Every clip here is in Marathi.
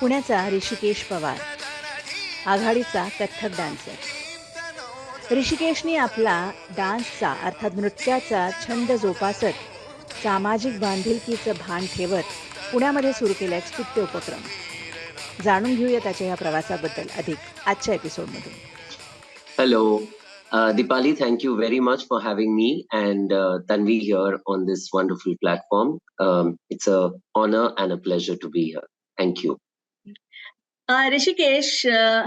पुण्याचा ऋषिकेश पवार, आघाडीचा कथ्थक डान्सर. ऋषिकेशने आपला डान्सचा अर्थात नृत्याचा छंद जोपासत सामाजिक बांधिलकीचं भान ठेवत पुण्यामध्ये सुरू केला एक स्तुत्य उपक्रम. जाणून घेऊया त्याच्या या प्रवासाबद्दल अधिक आजच्या एपिसोडमधून. Hello, Dipali, thank you very much for having me and Tanvi here on this wonderful platform. It's a honor and a pleasure to be here. Thank you. Hrishikesh,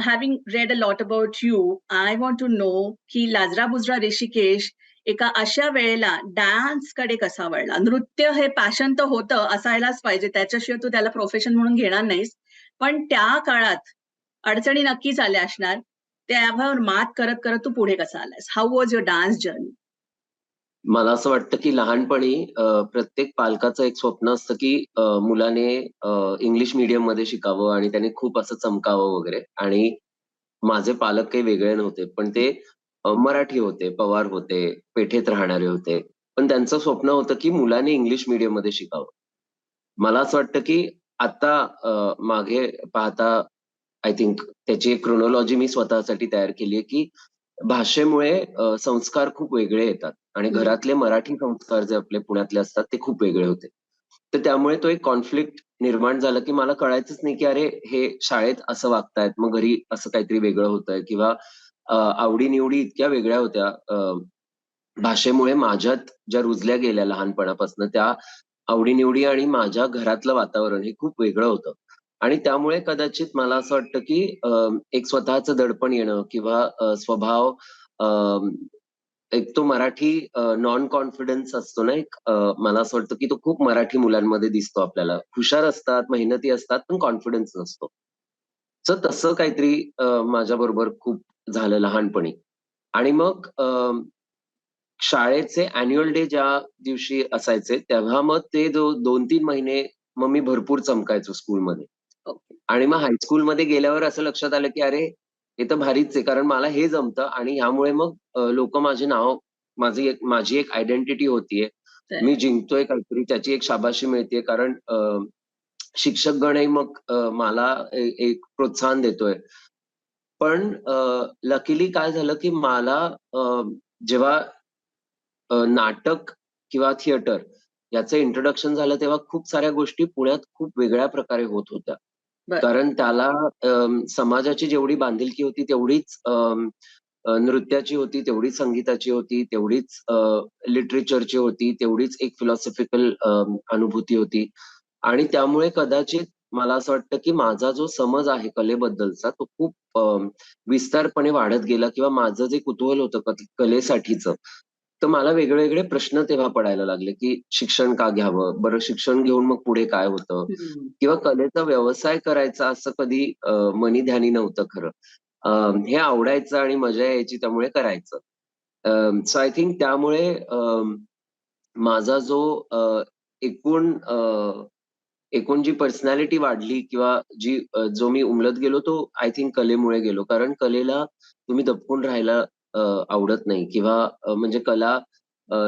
having read a lot about you, I want to know की लाजरा बुजरा ऋषिकेश एका अशा वेळेला डान्स कडे कसा वळला. नृत्य हे पॅशन तर होतं, असायलाच पाहिजे, त्याच्याशिवाय तू त्याला प्रोफेशन म्हणून घेणार नाहीस, पण त्या काळात अडचणी नक्कीच आल्या असणार. त्यावर मात करत करत तू पुढे कसा आलास? How was your dance journey? मला असं वाटतं की लहानपणी प्रत्येक पालकाचं एक स्वप्न असतं की मुलाने इंग्लिश मीडियम मध्ये शिकावं आणि त्याने खूप असं चमकावं वगैरे. आणि माझे पालक काही वेगळे नव्हते, पण ते मराठी होते, पवार होते, पेठेत राहणारे होते. पण त्यांचं स्वप्न होतं की मुलाने इंग्लिश मीडियम मध्ये शिकावं. मला असं वाटतं की आता मागे पाहता आय थिंक त्याची एक क्रोनॉलॉजी मी स्वतःसाठी तयार केली आहे की भाषेमुळे संस्कार खूप वेगळे येतात आणि घरातले मराठी संस्कार जे आपले पुण्यातले असतात ते खूप वेगळे होते. तर त्यामुळे तो एक कॉन्फ्लिक्ट निर्माण झाला की मला कळायचंच नाही की अरे हे शाळेत असं वागतायत, मग घरी असं काहीतरी वेगळं होतंय किंवा आवडीनिवडी इतक्या वेगळ्या होत्या. भाषेमुळे माझ्यात ज्या रुजल्या गेल्या लहानपणापासून त्या आवडीनिवडी आणि माझ्या घरातलं वातावरण हे खूप वेगळं होतं. आणि त्यामुळे कदाचित मला असं वाटतं की एक स्वतःचं दडपण येणं किंवा स्वभाव एक तो मराठी नॉन कॉन्फिडन्स असतो ना एक, मला असं वाटतं की तो खूप मराठी मुलांमध्ये दिसतो आपल्याला. हुशार असतात, मेहनती असतात, पण कॉन्फिडन्स नसतो. सो तसं काहीतरी माझ्या बरोबर खूप झालं लहानपणी. आणि मग शाळेचे अॅन्युअल डे ज्या दिवशी असायचे तेव्हा मग ते जो 2-3 महिने मग मी भरपूर चमकायचो स्कूलमध्ये. आणि मग हायस्कूलमध्ये गेल्यावर असं लक्षात आलं की अरे हे तर भारीच आहे, कारण मला हे जमतं आणि ह्यामुळे मग लोक माझे नाव, माझी एक आयडेंटिटी होतीये, मी जिंकतोय काहीतरी, त्याची एक शाबाशी मिळतेय. कारण शिक्षकगणही मग मला एक प्रोत्साहन देतोय. पण लकीली काय झालं की मला जेव्हा नाटक किंवा थिएटर याचं इंट्रोडक्शन झालं तेव्हा खूप साऱ्या गोष्टी पुण्यात खूप वेगळ्या प्रकारे होत होत्या. कारण त्याला समाजाची जेवढी बांधिलकी होती तेवढीच नृत्याची होती, तेवढीच संगीताची होती, तेवढीच लिटरेचरची होती, तेवढीच एक फिलॉसॉफिकल अनुभूती होती. आणि त्यामुळे कदाचित मला असं वाटतं की माझा जो समज आहे कलेबद्दलचा तो खूप विस्तारपणे वाढत गेला किंवा माझं जे कुतूहल होतं कलेसाठीचं, तर मला वेगवेगळे प्रश्न तेव्हा पडायला लागले की शिक्षण का घ्यावं, बरं शिक्षण घेऊन मग पुढे काय होतं, किंवा कलेचा व्यवसाय करायचा असं कधी मनी ध्यानी नव्हतं खरं. हे आवडायचं आणि मजा यायची त्यामुळे करायचं. सो आय थिंक त्यामुळे माझा जो एकूण एकूण जी पर्सनॅलिटी वाढली किंवा जो मी उमलत गेलो तो आय थिंक कलेमुळे गेलो. कारण कलेला तुम्ही दबकून राहायला आवडत नाही किंवा म्हणजे कला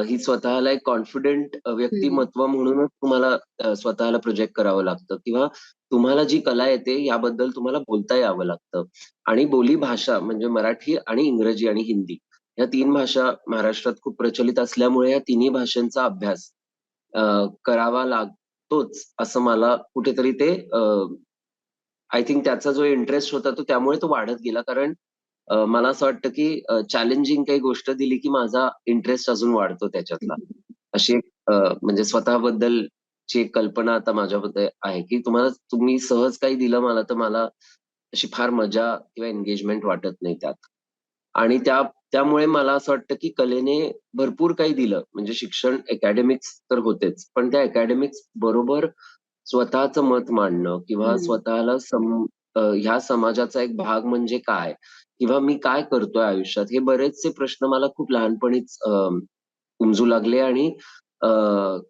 ही स्वतःला एक कॉन्फिडेंट व्यक्तिमत्व म्हणूनच तुम्हाला स्वतःला प्रोजेक्ट करावं लागतं किंवा तुम्हाला जी कला येते याबद्दल तुम्हाला बोलता यावं लागतं. आणि बोली भाषा म्हणजे मराठी आणि इंग्रजी आणि हिंदी या 3 भाषा महाराष्ट्रात खूप प्रचलित असल्यामुळे या तिन्ही भाषांचा अभ्यास करावा लागतोच असं मला कुठेतरी ते आय थिंक त्याचा जो इंटरेस्ट होता तो त्यामुळे तो वाढत गेला. कारण मला असं वाटतं की चॅलेंजिंग काही गोष्ट दिली की माझा इंटरेस्ट अजून वाढतो त्याच्यातला. अशी एक म्हणजे स्वतःबद्दलची एक कल्पना आता माझ्याबद्दल आहे की तुम्ही सहज काही दिलं मला तर मला अशी फार मजा किंवा एंगेजमेंट वाटत नाही त्यात. आणि त्यामुळे मला असं वाटतं की कलेने भरपूर काही दिलं. म्हणजे शिक्षण अकॅडमिक्स तर होतेच, पण त्या अकॅडमिक्स बरोबर स्वतःचं मत मांडणं किंवा स्वतःला ह्या समाजाचा एक भाग म्हणजे काय किंवा मी काय करतोय आयुष्यात, हे बरेचसे प्रश्न मला खूप लहानपणीच उमजू लागले. आणि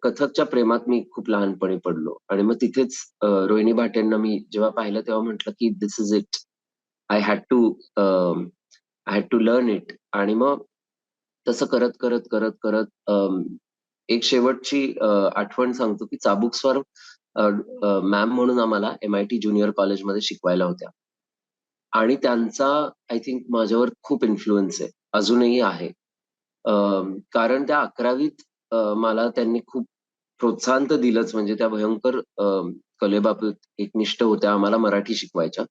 कथकच्या प्रेमात मी खूप लहानपणी पडलो आणि मग तिथेच रोहिणी भाटेंना मी जेव्हा पाहिलं तेव्हा म्हटलं की this is it, I had to learn it. आणि मग तसं करत करत करत करत एक शेवटची आठवण सांगतो की चाबूक स्वर मॅम म्हणून आम्हाला MIT ज्युनियर कॉलेजमध्ये शिकवायला होत्या. आणि त्यांचा आय थिंक माझ्यावर खूप इन्फ्लुएन्स आहे, अजूनही आहे. कारण त्या 11वीत मला त्यांनी खूप प्रोत्साहन तर दिलंच, म्हणजे त्या भयंकर कलेबाबत एकनिष्ठ होत्या, आम्हाला मराठी शिकवायच्या.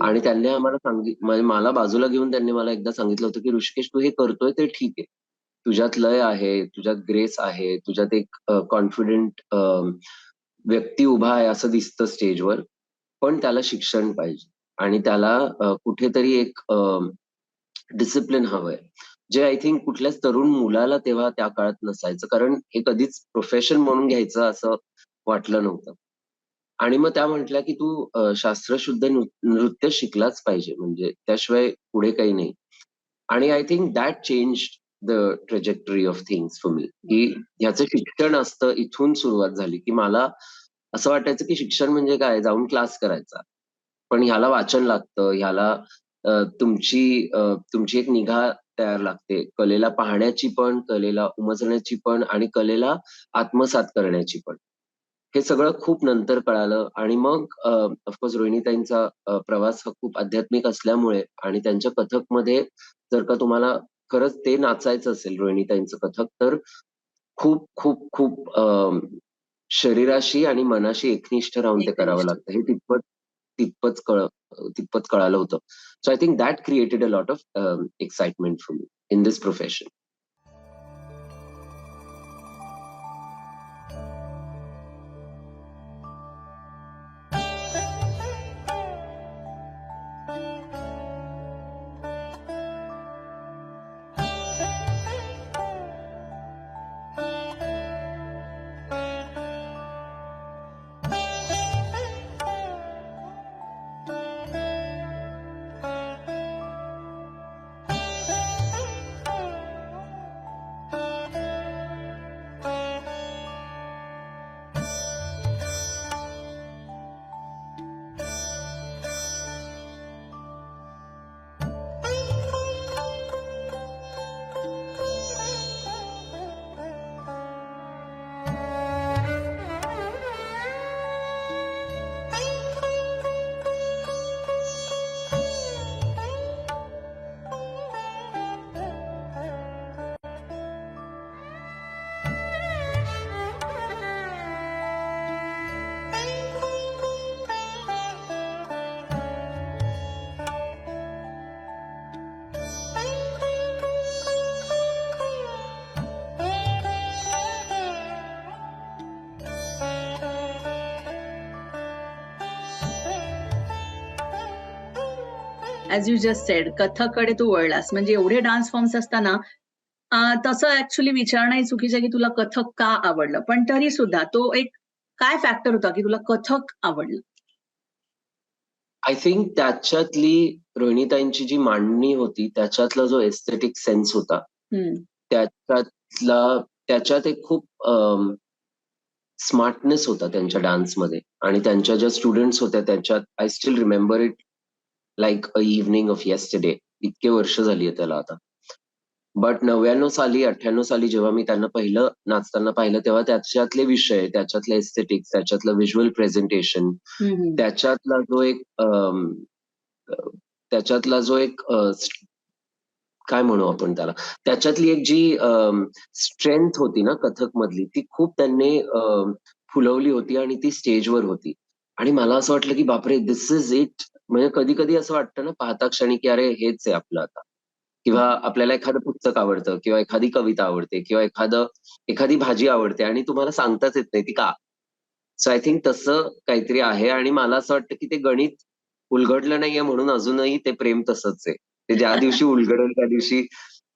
आणि त्यांनी आम्हाला म्हणजे मला बाजूला घेऊन त्यांनी मला एकदा सांगितलं होतं की ऋषिकेश, तू हे करतोय ते ठीक आहे, तुझ्यात लय आहे, तुझ्यात ग्रेस आहे, तुझ्यात एक कॉन्फिडेंट व्यक्ती उभा आहे असं दिसतं स्टेजवर, पण त्याला शिक्षण पाहिजे आणि त्याला कुठेतरी एक डिसिप्लिन हवंय, जे आय थिंक कुठल्याच तरुण मुलाला तेव्हा त्या काळात नसायचं, कारण हे कधीच प्रोफेशन म्हणून घ्यायचं असं वाटलं नव्हतं. आणि मग त्या म्हटल्या की तू शास्त्रशुद्ध नृत्य शिकलाच पाहिजे, म्हणजे त्याशिवाय पुढे काही नाही. आणि I think that change the trajectory of things for me, की ह्याचं शिक्षण असतं, इथून सुरुवात झाली. की मला असं वाटायचं की शिक्षण म्हणजे काय, जाऊन क्लास करायचा, पण ह्याला वाचन लागतं, ह्याला तुमची एक निगा तयार लागते, कलेला पाहण्याची पण, कलेला उमजण्याची पण आणि कलेला आत्मसात करण्याची पण. हे सगळं खूप नंतर कळालं. आणि मग ऑफकोर्स रोहिणीताईंचा प्रवास हा खूप आध्यात्मिक असल्यामुळे, आणि त्यांच्या कथकमध्ये जर का तुम्हाला खरंच ते नाचायचं असेल रोहिणीताईंचं कथक, तर खूप खूप खूप शरीराशी आणि मनाशी एकनिष्ठ राहून ते करावं एकनिष्ठ. लागतं. हे तितपत तितपत कळालं होतं. So I think that created a lot of excitement for me in this profession. As you just said, कथककडे तू वळलास, म्हणजे एवढे डान्स फॉर्म्स असताना तसं ऍक्च्युली विचारणंही चुकीचं आहे की तुला कथक का आवडलं, पण तरी सुद्धा तो एक काय फॅक्टर होता की तुला कथक आवडलं? आय थिंक त्याच्यातली रोहिणीताईंची जी मांडणी होती, त्याच्यातला जो एस्थेटिक सेन्स होता, त्याच्यात एक खूप स्मार्टनेस होता त्यांच्या डान्समध्ये. आणि त्यांच्या ज्या स्टुडंट्स होत्या त्याच्यात, I still remember it like a evening of yesterday. इतके वर्ष झाली आहे त्याला आता. बट 99 साली, 98 साली जेव्हा मी त्यांना पहिलं नाचताना पाहिलं, तेव्हा त्याच्यातले विषय, त्याच्यातले एस्थेटिक्स, त्याच्यातलं व्हिज्युअल प्रेझेंटेशन, त्याच्यातला जो एक त्याच्यातला जो एक काय म्हणू आपण त्याला, त्याच्यातली एक जी स्ट्रेंथ होती ना कथक मधली, ती खूप त्यांनी फुलवली होती आणि ती स्टेजवर होती. आणि मला असं वाटलं की बापरे, दिस इज इट. म्हणजे कधी कधी असं वाटतं ना पाहता क्षणी की अरे हेच आहे आपलं आता. किंवा आपल्याला एखादं पुस्तक आवडतं, किंवा एखादी कविता आवडते, किंवा एखादी भाजी आवडते, आणि तुम्हाला सांगताच येत नाही ती का. सो आय थिंक तसं काहीतरी आहे. आणि मला असं वाटतं की ते गणित उलगडलं नाहीये म्हणून अजूनही ते प्रेम तसंच आहे. ते ज्या दिवशी उलगडेल त्या दिवशी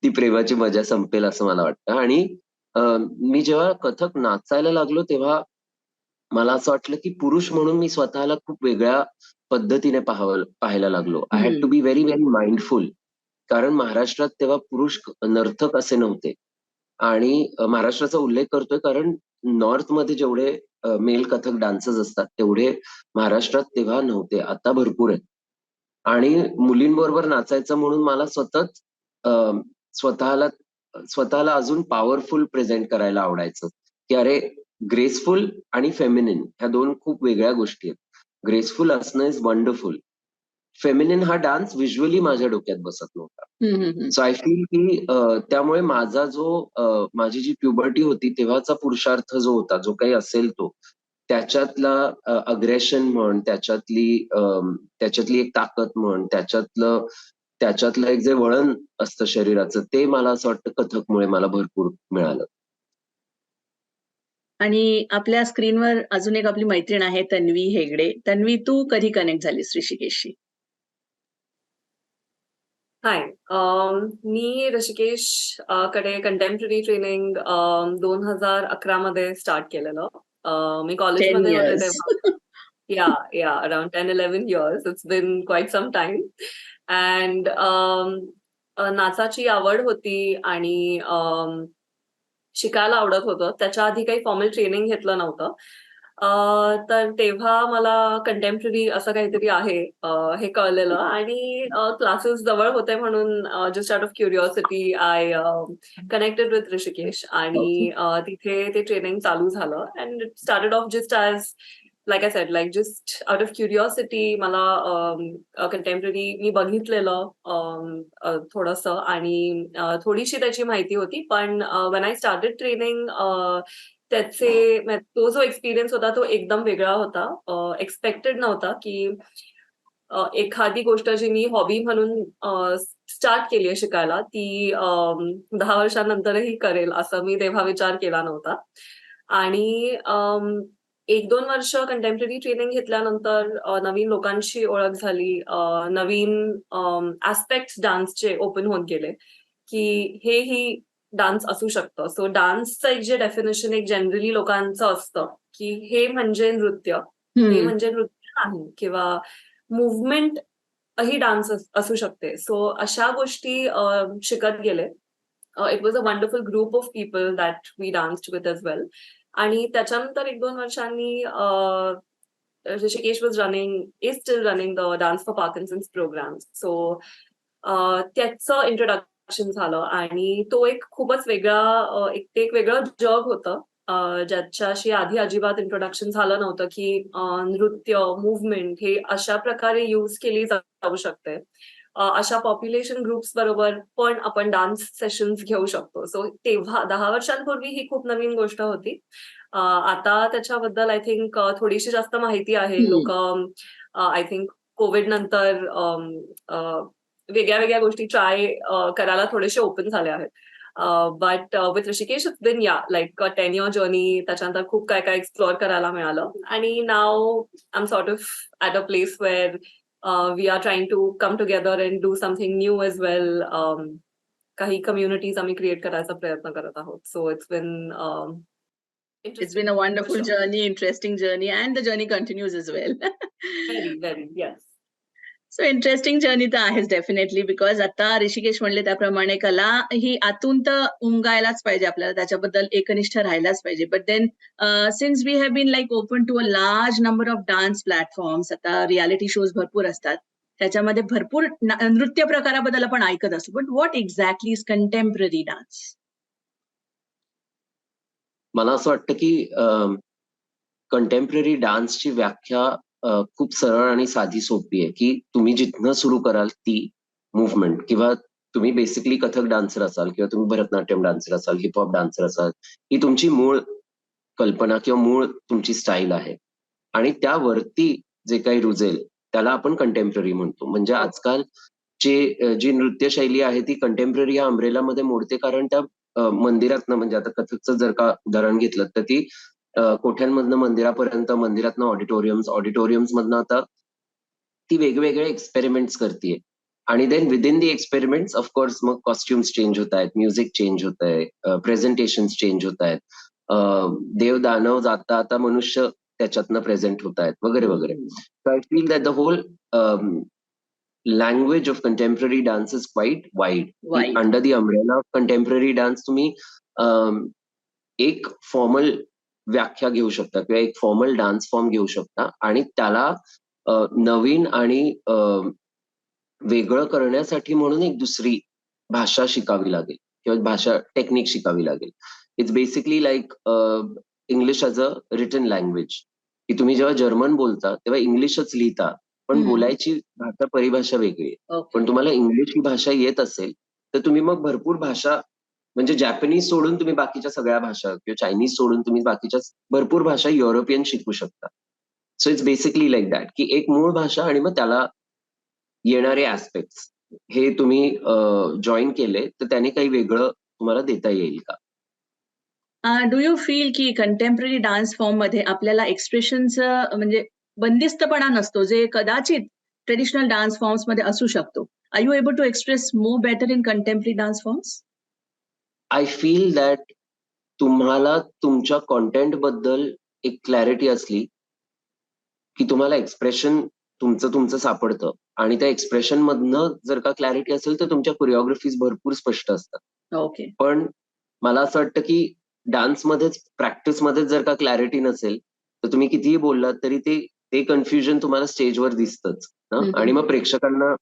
ती प्रेमाची मजा संपेल असं मला वाटतं. आणि मी जेव्हा कथक नाचायला लागलो तेव्हा मला असं वाटलं की पुरुष म्हणून मी स्वतःला खूप वेगळ्या पद्धतीने पाहायला लागलो. I had to be very very mindful. कारण महाराष्ट्रात तेव्हा पुरुष नर्तक असे नव्हते. आणि महाराष्ट्राचा उल्लेख करतोय कारण नॉर्थमध्ये जेवढे मेल कथक डान्सर्स असतात तेवढे महाराष्ट्रात तेव्हा नव्हते. आता भरपूर आहेत. आणि मुलींबरोबर नाचायचं म्हणून मला सतत स्वतःला स्वतःला अजून पॉवरफुल प्रेझेंट करायला आवडायचं, की अरे ग्रेसफुल आणि फेमिनिन ह्या दोन खूप वेगळ्या गोष्टी आहेत. ग्रेसफुल असणं इज वंडरफुल. फेमिनिन हा डान्स व्हिज्युअली माझ्या डोक्यात बसत नव्हता. सो आय फील की त्यामुळे माझा जो माझी जी प्युबर्टी होती तेव्हाचा पुरुषार्थ जो होता, जो काही असेल तो, त्याच्यातला अग्रेशन म्हण, त्याच्यातली एक ताकद म्हण, त्याच्यातलं एक जे वळण असतं शरीराचं, ते मला असं वाटतं कथकमुळे मला भरपूर मिळालं. आणि आपल्या स्क्रीनवर अजून एक आपली मैत्रीण आहे तन्वी हेगडे. तन्वी, तू कधी कनेक्ट झालीस ऋषिकेशशी? हाय, मी ऋषिकेश कडे कंटेम्पररी ट्रेनिंग 2011 मध्ये स्टार्ट केलेलं. मी 10 कॉलेजमध्ये होते years. तेव्हा. या around 10-11 years. It's been quite some time. And नाचाची आवड होती आणि शिकायला आवडत होतं. त्याच्या आधी काही फॉर्मल ट्रेनिंग घेतलं नव्हतं. तर तेव्हा मला कंटेम्पररी असं काहीतरी आहे हे कळलेलं आणि क्लासेस जवळ होते म्हणून just out of curiosity I connected with Rishikesh आणि तिथे ते ट्रेनिंग चालू झालं. And it started off just as like I said, like just out of curiosity. मला कंटेम्पररी मी बघितलेलं थोडंसं आणि थोडीशी त्याची माहिती होती. पण वेन आय स्टार्टेड ट्रेनिंग तो जो एक्सपिरियन्स होता तो एकदम वेगळा होता. एक्सपेक्टेड नव्हता की एखादी गोष्ट जी मी हॉबी म्हणून स्टार्ट केली आहे शिकायला ती 10 वर्षांनंतरही करेल असं मी तेव्हा विचार केला नव्हता. आणि 1-2 वर्ष कंटेम्पररी ट्रेनिंग घेतल्यानंतर नवीन लोकांशी ओळख झाली. नवीन ऍस्पेक्ट्स डान्सचे ओपन होत गेले की हेही डान्स असू शकतं. सो डान्सचं एक जे डेफिनेशन एक जनरली लोकांचं असतं की हे म्हणजे नृत्य, हे म्हणजे नृत्य नाही किंवा मुव्हमेंट ही डान्स असू शकते. सो अशा गोष्टी शिकत गेले. It was a wonderful group of people that we danced with as well. आणि त्याच्यानंतर 1-2 वर्षांनी Hrishikesh is still running the dance for Parkinson's program. So त्याचं इंट्रोडक्शन झालं आणि तो एक खूपच एक वेगळं जग होतं ज्याच्याशी आधी अजिबात इंट्रोडक्शन झालं नव्हतं की नृत्य, मुव्हमेंट हे अशा प्रकारे यूज केली जाऊ शकते. अशा पॉप्युलेशन ग्रुप्स बरोबर पण आपण डान्स सेशन्स घेऊ शकतो. सो तेव्हा 10 वर्षांपूर्वी ही खूप नवीन गोष्ट होती. आता त्याच्याबद्दल आय थिंक थोडीशी जास्त माहिती आहे. लोक आय थिंक कोविड नंतर वेगळ्या गोष्टी ट्राय करायला थोडेसे ओपन झाले आहेत. But with Hrishikesh it's been like 10 year journey. त्याच्यानंतर खूप काय एक्सप्लोअर करायला मिळालं आणि नाव I am sort of at a place where we are trying to come together and do something new as well. काही कम्युनिटीज आम्ही क्रिएट करायचा प्रयत्न करत आहोत. So it's been a wonderful journey, interesting journey, and the journey continues as well. very, yes. So interesting journey तर आहेच डेफिनेटली. बिकॉज आता ऋषिकेश म्हणले त्याप्रमाणे कला ही आतून तर उमगायलाच पाहिजे आपल्याला, त्याच्याबद्दल एकनिष्ठ राहायलाच पाहिजे. But then since we have been like open to a large number of dance platforms, आता रियालिटी शोज भरपूर असतात, त्याच्यामध्ये भरपूर नृत्य प्रकाराबद्दल आपण ऐकत असतो. But what exactly is contemporary dance? मला असं वाटतं की कंटेम्पररी डान्सची व्याख्या खूप सरळ आणि साधी सोपी आहे की तुम्ही जिथनं सुरू कराल ती मुव्हमेंट, किंवा तुम्ही बेसिकली कथक डान्सर असाल किंवा तुम्ही भरतनाट्यम डान्सर असाल, हिपहॉप डान्सर असाल, ही तुमची मूळ कल्पना किंवा मूळ तुमची स्टाईल आहे आणि त्यावरती जे काही रुजेल त्याला आपण कंटेम्पररी म्हणतो. म्हणजे आजकाल जी नृत्यशैली आहे ती कंटेम्पररी या अम्ब्रेलामध्ये मोडते, कारण त्या मंदिरातनं, म्हणजे आता कथकचं जर का उदाहरण घेतलं तर ती कोठ्यांमधनं मंदिरापर्यंत, मंदिरातनं ऑडिटोरियम्स मधनं आता ती वेगवेगळे एक्सपेरिमेंट्स करते. आणि देन विदिन दी एक्सपेरिमेंट्स ऑफकोर्स मग कॉस्ट्युम्स चेंज होत आहेत, म्युझिक चेंज होत आहे, प्रेझेंटेशन्स चेंज होत आहेत, देव दानव जाता आता मनुष्य त्याच्यातनं प्रेझेंट होत आहेत वगैरे वगैरे. So I feel that the whole language of contemporary dance is quite wide. Under the umbrella of contemporary dance तुम्ही एक फॉर्मल व्याख्या घेऊ शकता किंवा एक फॉर्मल डान्स फॉर्म घेऊ शकता आणि त्याला नवीन आणि वेगळं करण्यासाठी म्हणून एक दुसरी भाषा शिकावी लागेल किंवा भाषा टेक्निक शिकावी लागेल. It's basically like English as a return language, की तुम्ही जेव्हा जर्मन बोलता तेव्हा इंग्लिशच लिहिता, पण हम्म. बोलायची भाषा परिभाषा वेगळी आहे. ओके. पण तुम्हाला इंग्लिश ही भाषा येत असेल तर तुम्ही मग भरपूर भाषा, म्हणजे जॅपनीज सोडून तुम्ही बाकीच्या सगळ्या भाषा किंवा चायनीज सोडून तुम्ही बाकीच्या भरपूर भाषा युरोपियन शिकू शकता. So it's basically like that, की एक मूळ भाषा आणि मग त्याला येणारे ऍस्पेक्ट्स हे तुम्ही जॉईन केले तर त्याने काही वेगळं तुम्हाला देता येईल का? डू यू फील की कंटेम्पररी डान्स फॉर्म मध्ये आपल्याला एक्सप्रेशनचं म्हणजे बंदिस्तपणा नसतो, जे कदाचित ट्रेडिशनल डान्स फॉर्म्स मध्ये असू शकतो? Are you able to express more better in contemporary dance forms? I feel that तुम्हाला तुमच्या कॉन्टेंट बद्दल एक क्लॅरिटी असली की तुम्हाला एक्सप्रेशन तुमचं तुमचं सापडतं, आणि त्या एक्सप्रेशन मधनं जर का क्लॅरिटी असेल तर तुमच्या कोरिओग्राफीज भरपूर स्पष्ट असतात. ओके. पण मला असं वाटतं की डान्समध्येच, प्रॅक्टिसमध्येच जर का क्लॅरिटी नसेल तर तुम्ही कितीही बोललात तरी ते ते कन्फ्युजन तुम्हाला स्टेजवर दिसतंच ना. आणि मग प्रेक्षकांना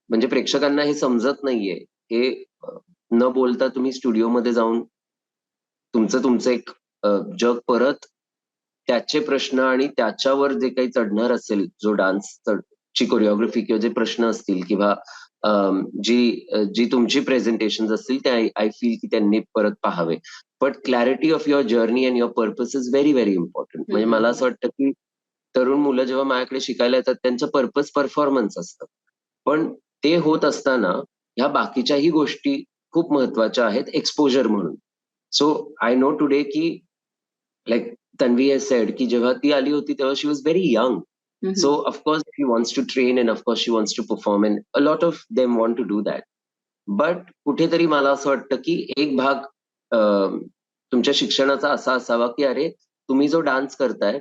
म्हणजे प्रेक्षकांना हे समजत नाहीये, हे न बोलता तुम्ही स्टुडिओमध्ये जाऊन तुमचं तुमचं एक जग परत त्याचे प्रश्न आणि त्याच्यावर जे काही चढणार असेल, जो डान्स ची कोरिओग्राफी किंवा जे प्रश्न असतील किंवा जी तुमची प्रेझेंटेशन असतील ते आय फील की त्यांनी परत पाहावे. But clarity of your journey and your purpose is very very important. म्हणजे मला असं वाटतं की तरुण मुलं जेव्हा माझ्याकडे शिकायला येतात त्यांचं पर्पज परफॉर्मन्स असतं, पण ते होत असताना ह्या बाकीच्याही गोष्टी खूप महत्वाच्या आहेत एक्सपोजर म्हणून. सो आय नो टुडे की लाईक तन्वी हॅज सेड की जेव्हा ती आली होती तेव्हा she was very young. So of course she wants to train and of course she wants to perform and a lot of them want to do that. But कुठेतरी मला असं वाटतं की एक भाग तुमच्या शिक्षणाचा असा असावा की अरे तुम्ही जो डान्स करताय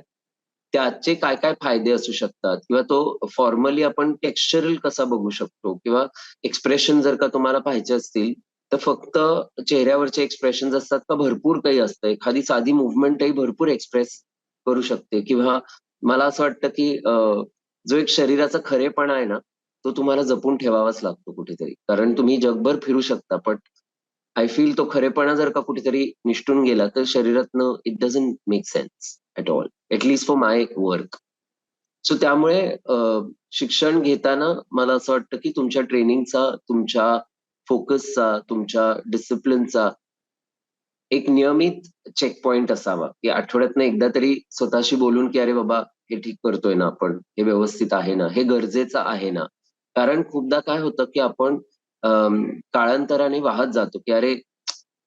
त्याचे काय काय फायदे असू शकतात, किंवा तो फॉर्मली आपण टेक्स्चरल कसा बघू शकतो, किंवा एक्सप्रेशन जर का तुम्हाला पाहिजे असतील तर फक्त चेहऱ्यावरचे एक्सप्रेशन असतात का भरपूर काही असतं, एखादी साधी मुवमेंटही भरपूर एक्सप्रेस करू शकते. किंवा मला असं वाटतं की जो एक शरीराचा खरेपणा आहे ना तो तुम्हाला जपून ठेवावाच लागतो कुठेतरी, कारण तुम्ही जगभर फिरू शकता पण आय फील तो खरेपणा जर का कुठेतरी निष्ठून गेला तर शरीरातनं it doesn't make sense at all, at least for my work. So त्यामुळे शिक्षण घेताना मला असं वाटतं की तुमच्या ट्रेनिंगचा, तुमच्या फोकसचा, तुमच्या डिसिप्लिनचा एक नियमित चेक पॉइंट असावा, की आठवड्यातनं एकदा तरी स्वतःशी बोलून की अरे बाबा हे ठीक करतोय ना आपण, हे व्यवस्थित आहे ना, हे गरजेचं आहे ना. कारण खूपदा काय होतं की आपण काळांतराने वाहत जातो की अरे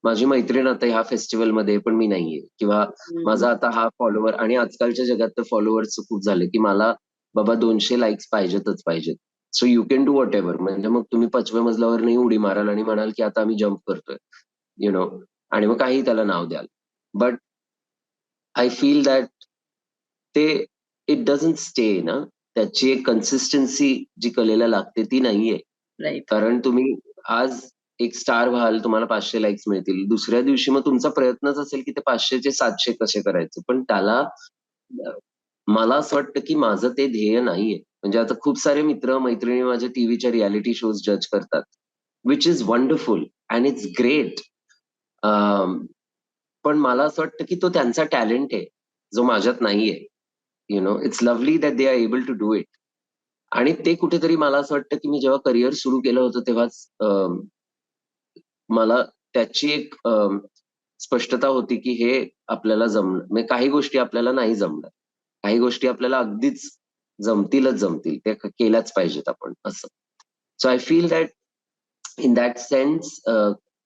माझी मैत्रीण आता ह्या फेस्टिवलमध्ये पण मी नाहीये, किंवा माझा आता हा फॉलोवर, आणि आजकालच्या जगात तर फॉलोअर्स खूप झाले की मला बाबा 200 लाईक्स पाहिजेतच पाहिजेत. So you can do what ever. म्हणजे मग तुम्ही 5व्या मजल्यावर नाही उडी माराल आणि म्हणाल की आता आम्ही जम्प करतोय, यु नो, आणि मग काही त्याला नाव द्याल. बट आय फील दॅट ते इट डझंट स्टे ना, त्याची एक कन्सिस्टन्सी जी कलेला लागते ती नाहीये. राईट. कारण तुम्ही आज एक स्टार व्हाल, तुम्हाला 500 लाईक्स मिळतील, दुसऱ्या दिवशी मग तुमचा प्रयत्नच असेल की ते 500चे 700 कसे करायचे. पण त्याला मला असं वाटतं की माझं ते ध्येय नाहीये. म्हणजे आता खूप सारे मित्र मैत्रिणी माझे टीव्हीच्या रियालिटी शोज जज करतात, which is wonderful and it's great. पण मला असं वाटतं की तो त्यांचा टॅलेंट आहे जो माझ्यात नाहीये. You know, it's lovely that they are able to do it. आणि ते कुठेतरी मला असं वाटतं की मी जेव्हा करिअर सुरू केलं होतं तेव्हाच मला त्याची एक स्पष्टता होती की हे आपल्याला जमणार, म्हणजे काही गोष्टी आपल्याला नाही जमणार, काही गोष्टी आपल्याला अगदीच जमतीलच जमतील, त्या केल्याच पाहिजेत आपण असं. So I feel that in that sense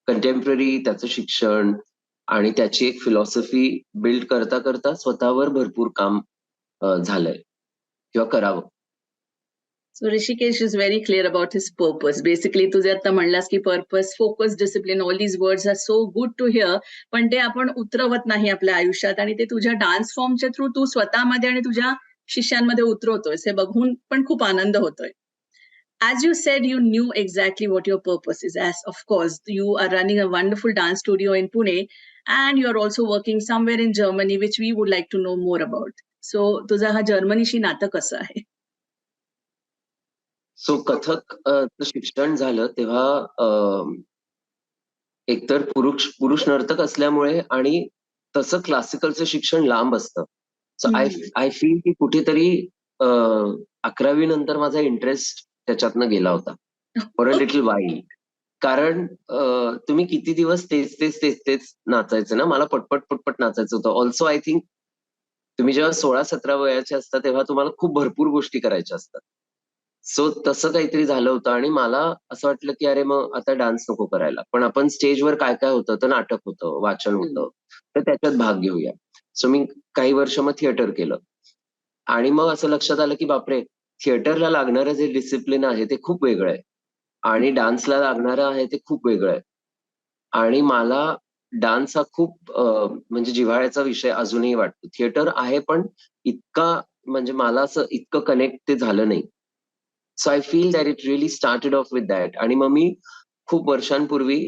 contemporary त्याचं शिक्षण आणि त्याची एक फिलॉसॉफी बिल्ड करता करता स्वतःवर भरपूर काम झालंय किंवा करावं. So Rishikesh is very clear about his purpose. Basically, तुझे आता म्हणलास की purpose, focus, discipline, all these words are so good to hear, पण ते आपण उतरवत नाही आपल्या आयुष्यात, आणि ते तुझ्या डान्स फॉर्मच्या थ्रू तू स्वतःमध्ये आणि तुझ्या शिष्यांमध्ये उतरवतोय, हे बघून पण खूप आनंद होतोय. As you said, you knew exactly what your purpose is. As of course, you are running a wonderful dance studio in Pune, and you are also working somewhere in Germany, which we would like to know more about. So, तुझा हा जर्मनीशी नातं कसं आहे? सो कथक शिक्षण झालं तेव्हा एकतर पुरुष पुरुष नर्तक असल्यामुळे आणि तसं क्लासिकलचं शिक्षण लांब असतं. सो आय हम्म. आय फील की कुठेतरी 11वी नंतर माझा इंटरेस्ट त्याच्यातनं गेला होता फॉर अ लिटल वाईल. कारण तुम्ही किती दिवस तेच तेच तेच तेच नाचायचं ना, मला पटपट पटपट नाचायचं होतं. ऑल्सो आय थिंक तुम्ही जेव्हा 16-17 वयाचे असता तेव्हा तुम्हाला खूप भरपूर गोष्टी करायच्या असतात. सो तसं काहीतरी झालं होतं आणि मला असं वाटलं की अरे मग आता डान्स नको करायला. पण आपण स्टेजवर काय काय होतं तर नाटक होतं, वाचन होतं. तर त्याच्यात भाग घेऊया. सो मी काही वर्ष मग थिएटर केलं. आणि मग असं लक्षात आलं की बापरे, थिएटरला लागणारं जे डिसिप्लिन आहे ते खूप वेगळं आहे. आणि डान्सला लागणारं आहे ते खूप वेगळं आहे. आणि मला डान्स हा खूप म्हणजे जिव्हाळ्याचा विषय अजूनही वाटतो. थिएटर आहे पण इतका म्हणजे मला असं इतकं कनेक्ट ते झालं नाही. So I feel that it really started off with that. आणि मग मी खूप वर्षांपूर्वी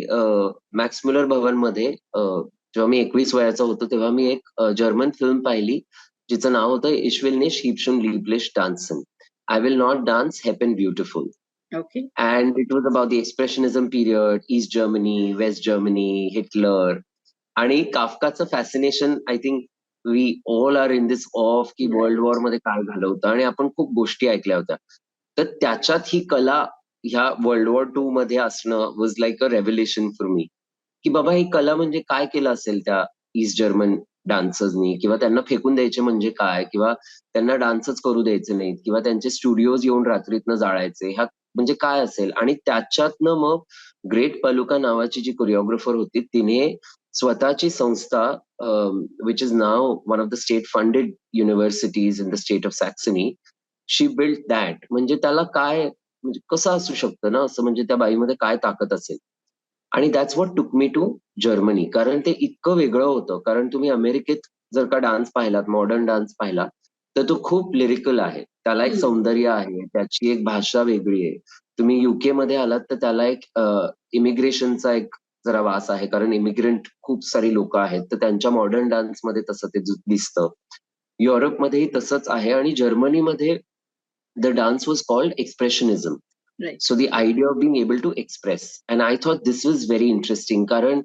मॅक्स म्युलर भवनमध्ये जेव्हा मी 21 वयाचा होतो तेव्हा मी एक जर्मन फिल्म पाहिली जिचं नाव होतं Ich will nicht hübsch und lieblich tanzen. I will not dance happen beautiful. Okay. And it was about the expressionism period, East Germany, West Germany, Hitler. आणि काफकाचं fascination I think we all are in this of की वर्ल्ड वॉर मध्ये काय झालं होतं आणि आपण खूप गोष्टी ऐकल्या होत्या. तर त्याच्यात ही कला ह्या वर्ल्ड वॉर 2 मध्ये असणं was like a revelation for me. की बाबा ही कला म्हणजे काय केलं असेल त्या ईस्ट जर्मन डान्सर्सनी, किंवा त्यांना फेकून द्यायचे म्हणजे काय, किंवा त्यांना डान्सच करू द्यायचे नाहीत, किंवा त्यांचे स्टुडिओज येऊन रात्रीतनं जाळायचे, ह्या म्हणजे काय असेल. आणि त्याच्यातनं मग ग्रेट पलुका नावाची जी कोरिओग्राफर होती तिने स्वतःची संस्था which is now one of the state funded universities in the state of Saxony, she build that. म्हणजे त्याला काय म्हणजे कसं असू शकतं ना असं, म्हणजे त्या बाईमध्ये काय ताकद असेल. आणि that's what took me to Germany. कारण ते इतकं वेगळं होतं. कारण तुम्ही अमेरिकेत जर का डान्स पाहिलात, मॉडर्न डान्स पाहिला, तर तो खूप लिरिकल आहे. त्याला एक सौंदर्य आहे, त्याची एक भाषा वेगळी आहे. तुम्ही युके मध्ये आलात तर त्याला एक इमिग्रेशनचा एक जरा वास आहे, कारण इमिग्रंट खूप सारी लोक आहेत, तर त्यांच्या मॉडर्न डान्समध्ये तसं ते दिसतं. युरोपमध्येही तसंच आहे. आणि जर्मनीमध्ये the dance was called expressionism. Right. So the idea of being able to express, and I thought this was very interesting. Karan,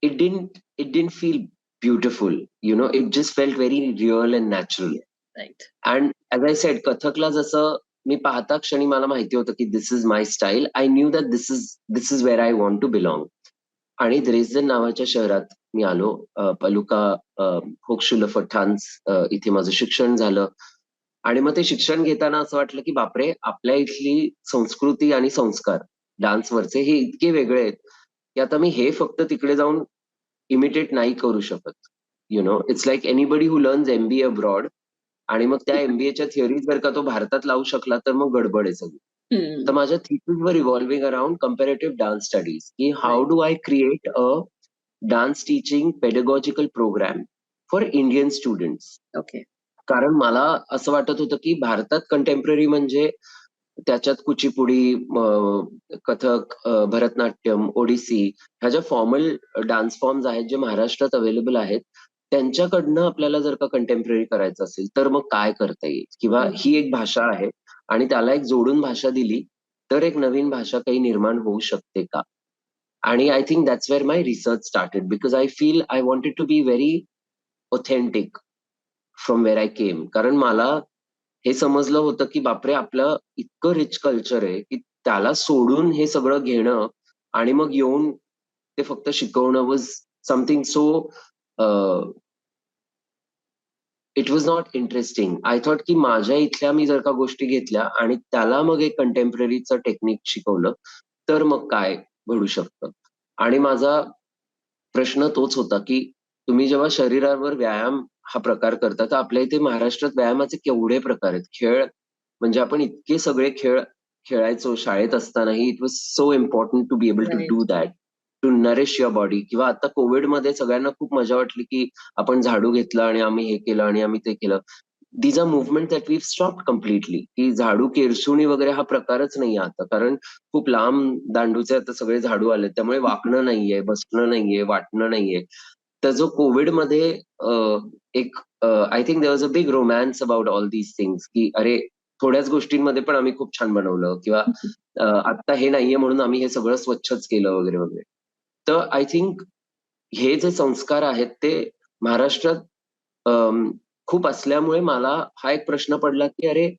it didn't feel beautiful, it just felt very real and natural. Right. And as I said, कथकला जसं मी पाहता क्षणी मला माहिती होतं की this is my style. I knew that this is where I want to belong. आणि द्रेसडन नावाच्या शहरात मी आलो. पलुका होक्सुलर फठान्स इथे माझं शिक्षण झालं. आणि मग ते शिक्षण घेताना असं वाटलं की बापरे, आपल्या इथली संस्कृती आणि संस्कार डान्सवरचे हे इतके वेगळे आहेत की आता मी हे फक्त तिकडे जाऊन इमिटेट नाही करू शकत. It's like anybody who learns MBA abroad, आणि मग त्या एमबीएच्या थिअरीज जर का तो भारतात लावू शकला तर मग गडबड आहे सगळी. तर माझ्या थिसीस वर revolving around comparative dance studies, की how do I create a dance teaching pedagogical program for Indian students. Okay. कारण मला असं वाटत होतं की भारतात कंटेम्पररी म्हणजे त्याच्यात कुचिपुडी, कथक, भरतनाट्यम, ओडिसी, ह्या ज्या फॉर्मल डान्स फॉर्म्स आहेत जे महाराष्ट्रात अवेलेबल आहेत, त्यांच्याकडनं आपल्याला जर का कंटेम्पररी करायचं असेल तर मग काय करता येईल, किंवा ही एक भाषा आहे आणि त्याला एक जोडून भाषा दिली तर एक नवीन भाषा काही निर्माण होऊ शकते का. आणि I think that's where my research started, because I feel I wanted to be very authentic from where I came. कारण मला हे समजलं होतं की बापरे, आपलं इतकं रिच कल्चर आहे की त्याला सोडून हे सगळं घेणं आणि मग येऊन ते फक्त शिकवणं was something so it was not interesting. I thought की माझ्या इथल्या मी जर का गोष्टी घेतल्या आणि त्याला मग एक कंटेम्पररीचं टेक्निक शिकवलं तर मग काय घडू शकतं. आणि माझा प्रश्न तोच होता की तुम्ही जेव्हा शरीरावर व्यायाम हा प्रकार करता, तर आपल्या इथे महाराष्ट्रात व्यायामाचे केवढे प्रकार आहेत. खेळ म्हणजे आपण इतके सगळे खेळ खेळायचो शाळेत असतानाही. It was so important to be able to do that, to nourish your body. किंवा आता कोविडमध्ये सगळ्यांना खूप मजा वाटली की आपण झाडू घेतला आणि आम्ही हे केलं आणि आम्ही ते केलं. These are movement that we stop completely. की झाडू केरसुणी वगैरे हा प्रकारच नाही आता, कारण खूप लांब दांडूचे आता सगळे झाडू आले, त्यामुळे वाकणं नाहीये, बसणं नाहीये, वाटणं नाहीये. तर जो कोविडमध्ये एक I think there was a big romance about all these things, की अरे थोड्याच गोष्टींमध्ये पण आम्ही खूप छान बनवलं, किंवा आता हे नाहीये म्हणून आम्ही हे सगळं स्वच्छच केलं वगैरे वगैरे. तर आय थिंक हे जे संस्कार आहेत ते महाराष्ट्रात खूप असल्यामुळे मला हा एक प्रश्न पडला की अरे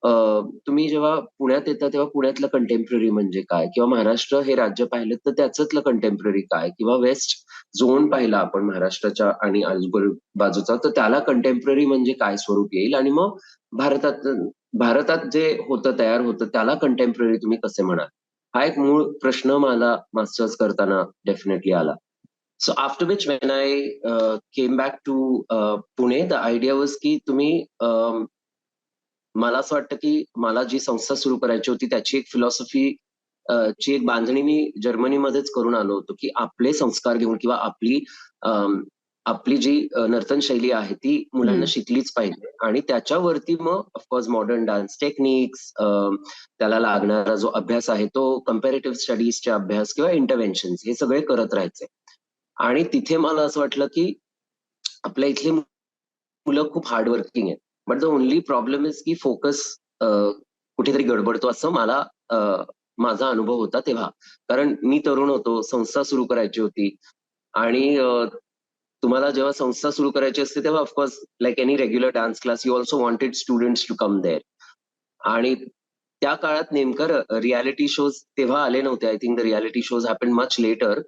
तुम्ही जेव्हा पुण्यात येता तेव्हा पुण्यातलं कंटेम्पररी म्हणजे काय, किंवा महाराष्ट्र हे राज्य पाहिलं तर त्याच्यातलं कंटेम्पररी काय, किंवा वेस्ट झोन पाहिला आपण महाराष्ट्राच्या आणि आजूबाजूचा तर त्याला कंटेम्पररी म्हणजे काय स्वरूप येईल, आणि मग भारतात भारतात जे होतं तयार होतं त्याला कंटेम्पररी तुम्ही कसे म्हणाल, हा एक मूळ प्रश्न मला मास्टर्स करताना डेफिनेटली आला. So after which when I came back to Pune, the idea was की तुम्ही मला असं वाटतं की मला जी संस्था सुरू करायची होती त्याची एक फिलॉसॉफी ची एक बांधणी मी जर्मनीमध्येच करून आलो होतो, की आपले संस्कार घेऊन किंवा आपली जी नर्तन शैली आहे ती मुलांना शिकलीच पाहिजे, आणि त्याच्यावरती मग ऑफकोर्स मॉडर्न डान्स टेक्निक्स, त्याला लागणारा जो अभ्यास आहे तो कम्पॅरेटिव्ह स्टडीजचे अभ्यास किंवा इंटरव्हेन्शन हे सगळे करत राहायचे. आणि तिथे मला असं वाटलं की आपल्या इथली मुलं खूप हार्डवर्किंग आहेत, but the only problem is की फोकस कुठेतरी गडबडतो, असं मला माझा अनुभव होता तेव्हा. कारण मी तरुण होतो, संस्था सुरू करायची होती, आणि तुम्हाला जेव्हा संस्था सुरू करायची असते तेव्हा of course like any regular dance class you also wanted students to come there. आणि त्या काळात नेमकं रियालिटी शोज तेव्हा आले नव्हते. I think the reality shows happen much later.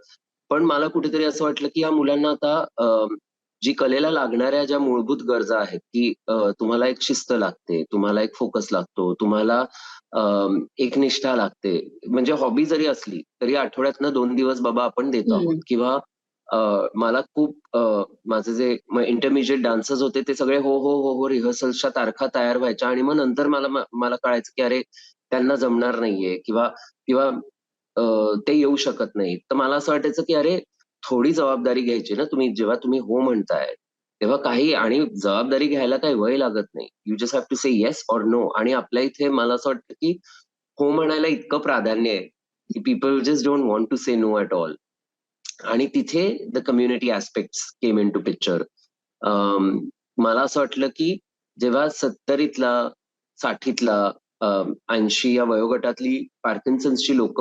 पण मला कुठेतरी असं वाटलं की या मुलांना आता जी कलेला लागणाऱ्या ज्या मूलभूत गरजा आहेत की तुम्हाला एक शिस्त लागते, तुम्हाला एक फोकस लागतो, तुम्हाला एक निष्ठा लागते. म्हणजे हॉबी जरी असली तरी आठवड्यातनं 2 दिवस बाबा आपण देतो आहोत. किंवा मला खूप माझे जे इंटरमिजिएट डान्सर्स होते ते सगळे हो हो हो हो रिहर्सल्सच्या तारखा तयार व्हायच्या, आणि मग नंतर मला कळायचं की अरे त्यांना जमणार नाहीये, किंवा किंवा ते येऊ शकत नाही. तर मला असं वाटायचं की अरे थोडी जबाबदारी घ्यायची ना तुम्ही, जेव्हा तुम्ही हो म्हणताय तेव्हा काही, आणि जबाबदारी घ्यायला काही वय लागत नाही. You just have to say yes or no. आणि आपल्या इथे मला असं वाटतं की हो म्हणायला इतकं प्राधान्य आहे की people just don't want to say no at all. आणि तिथे the community aspects came in to picture. मला असं वाटलं की जेव्हा 70तला 60तला 80 या वयोगटातली पार्किन्सन्सची लोक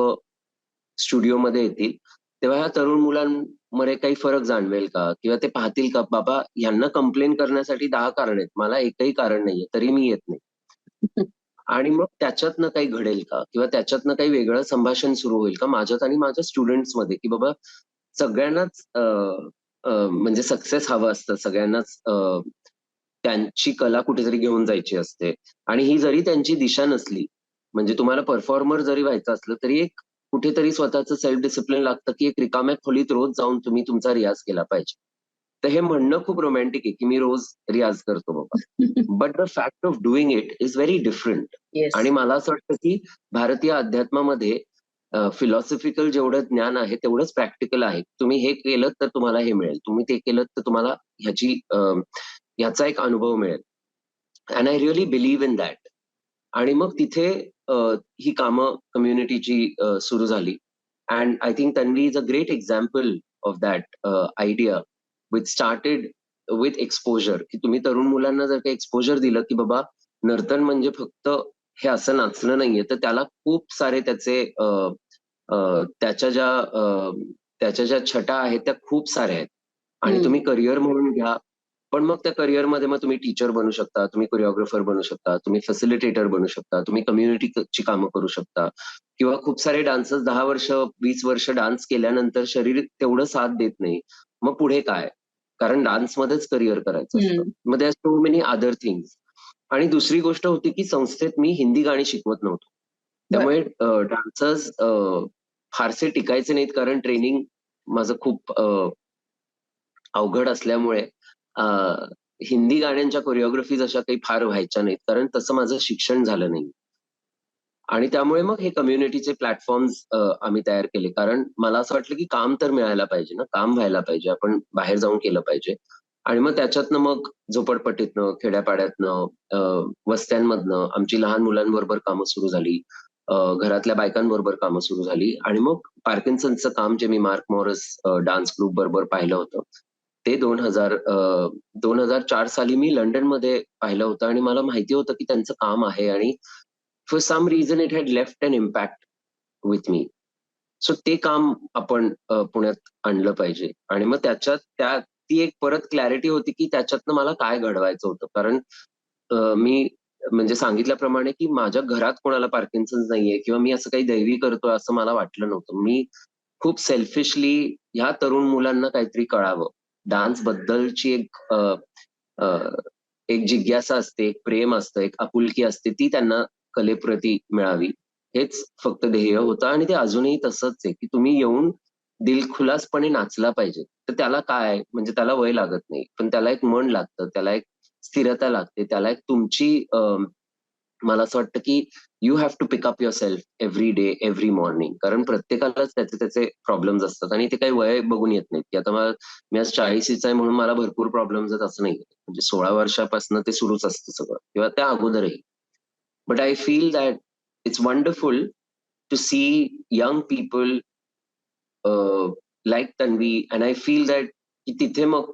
स्टुडिओमध्ये येतील तेव्हा ह्या तरुण मुलांमध्ये काही फरक जाणवेल का, किंवा ते पाहतील का बाबा ह्यांना कंप्लेन करण्यासाठी 10 कारण आहेत, मला एकही कारण नाहीये तरी मी येत नाही. आणि मग त्याच्यातनं काही घडेल का, किंवा त्याच्यातनं काही वेगळं संभाषण सुरू होईल का माझ्यात आणि माझ्या स्टुडंट्समध्ये, की बाबा सगळ्यांनाच म्हणजे सक्सेस हवं असतं, सगळ्यांनाच त्यांची कला कुठेतरी घेऊन जायची असते, आणि ही जरी त्यांची दिशा नसली, म्हणजे तुम्हाला परफॉर्मर जरी व्हायचं असलं तरी एक कुठेतरी स्वतःचं सेल्फ डिसिप्लिन लागतं की एक रिकाम्या खोलीत रोज जाऊन तुम्ही तुमचा रियाज केला पाहिजे. तर हे म्हणणं खूप रोमॅन्टिक आहे की मी रोज रियाज करतो बाबा, but the fact of doing it is very different. आणि मला असं वाटतं की भारतीय अध्यात्मामध्ये फिलॉसॉफिकल जेवढं ज्ञान आहे तेवढंच प्रॅक्टिकल आहे. तुम्ही हे केलं तर तुम्हाला हे मिळेल, तुम्ही ते केलं तर तुम्हाला ह्याचा एक अनुभव मिळेल. And I really believe in that. आणि मग तिथे ही कामं कम्युनिटीची सुरू झाली. And I think Tanvi is a great example of that idea which started with exposure. की तुम्ही तरुण मुलांना जर काही एक्सपोजर दिलं की बाबा नर्तन म्हणजे फक्त हे असं नाचणं नाहीये, तर त्याला खूप सारे त्याच्या ज्या छटा आहेत त्या खूप साऱ्या आहेत, आणि तुम्ही करिअर म्हणून घ्या. पण मग त्या करिअरमध्ये मग तुम्ही टीचर बनू शकता, तुम्ही कोरिओग्राफर बनू शकता, तुम्ही फॅसिलिटेटर बनू शकता, तुम्ही कम्युनिटीची कामं करू शकता, किंवा खूप सारे डान्सर्स 10 वर्ष 20 वर्ष डान्स केल्यानंतर शरीर तेवढं साथ देत नाही, मग पुढे काय, कारण डान्समध्येच करिअर करायचं असतं. मग there so many other things. आणि दुसरी गोष्ट होती की संस्थेत मी हिंदी गाणी शिकवत नव्हतो, त्यामुळे डान्सर्स फारसे टिकायचे नाहीत, कारण ट्रेनिंग माझं खूप अवघड असल्यामुळे हिंदी गाण्यांच्या कोरिओग्राफीज अशा काही फार व्हायच्या नाहीत, कारण तसं माझं शिक्षण झालं नाही. आणि त्यामुळे मग हे कम्युनिटीचे प्लॅटफॉर्म्स आम्ही तयार केले, कारण मला असं वाटलं की काम तर मिळायला पाहिजे ना, काम व्हायला पाहिजे, आपण बाहेर जाऊन केलं पाहिजे. आणि मग त्याच्यातनं मग झोपडपट्टीतनं, खेड्यापाड्यातनं, वस्त्यांमधनं आमची लहान मुलांबरोबर कामं सुरू झाली, घरातल्या बायकांबरोबर कामं सुरू झाली. आणि मग पार्किन्सनचं काम जे मी मार्क मॉरस डान्स ग्रुप बरोबर पाहिलं होतं ते 2004 साली मी लंडनमध्ये पाहिलं होतं, आणि मला माहिती होतं की त्यांचं काम आहे, आणि for some reason it had left an impact with me. So ते काम आपण पुण्यात आणलं पाहिजे. आणि मग त्या ती एक परत क्लॅरिटी होती की त्याच्यातनं मला काय घडवायचं होतं. कारण मी म्हणजे सांगितल्याप्रमाणे की माझ्या घरात कोणाला पार्किन्सन्स नाहीये किंवा मी असं काही दैवी करतोय असं मला वाटलं नव्हतं. मी खूप सेल्फिशली ह्या तरुण मुलांना काहीतरी कळावं. डान्स बद्दलची एक जिज्ञासा असते, एक प्रेम असतं, एक आपुलकी असते, ती त्यांना कलेप्रती मिळावी हेच फक्त ध्येय होतं. आणि ते अजूनही तसंच आहे की तुम्ही येऊन दिलखुलासपणे नाचला पाहिजे. तर त्याला काय म्हणजे त्याला वय लागत नाही, पण त्याला एक मन लागतं, त्याला एक स्थिरता लागते, त्याला एक तुमची मला असं वाटतं की you have to pick up yourself every day every morning. कारण प्रत्येकालाच त्याचे त्याचे प्रॉब्लेम्स असतात आणि ते काही वय बघून येत नाहीत की आता मी आज 40चा आहे म्हणून मला भरपूर प्रॉब्लेम्स आहेत असं नाही. म्हणजे 16 वर्षापासून ते सुरूच असतं सगळं किंवा त्या अगोदरही. But I feel that it's wonderful to see young people like Tanvi and I feel that की तिथे मग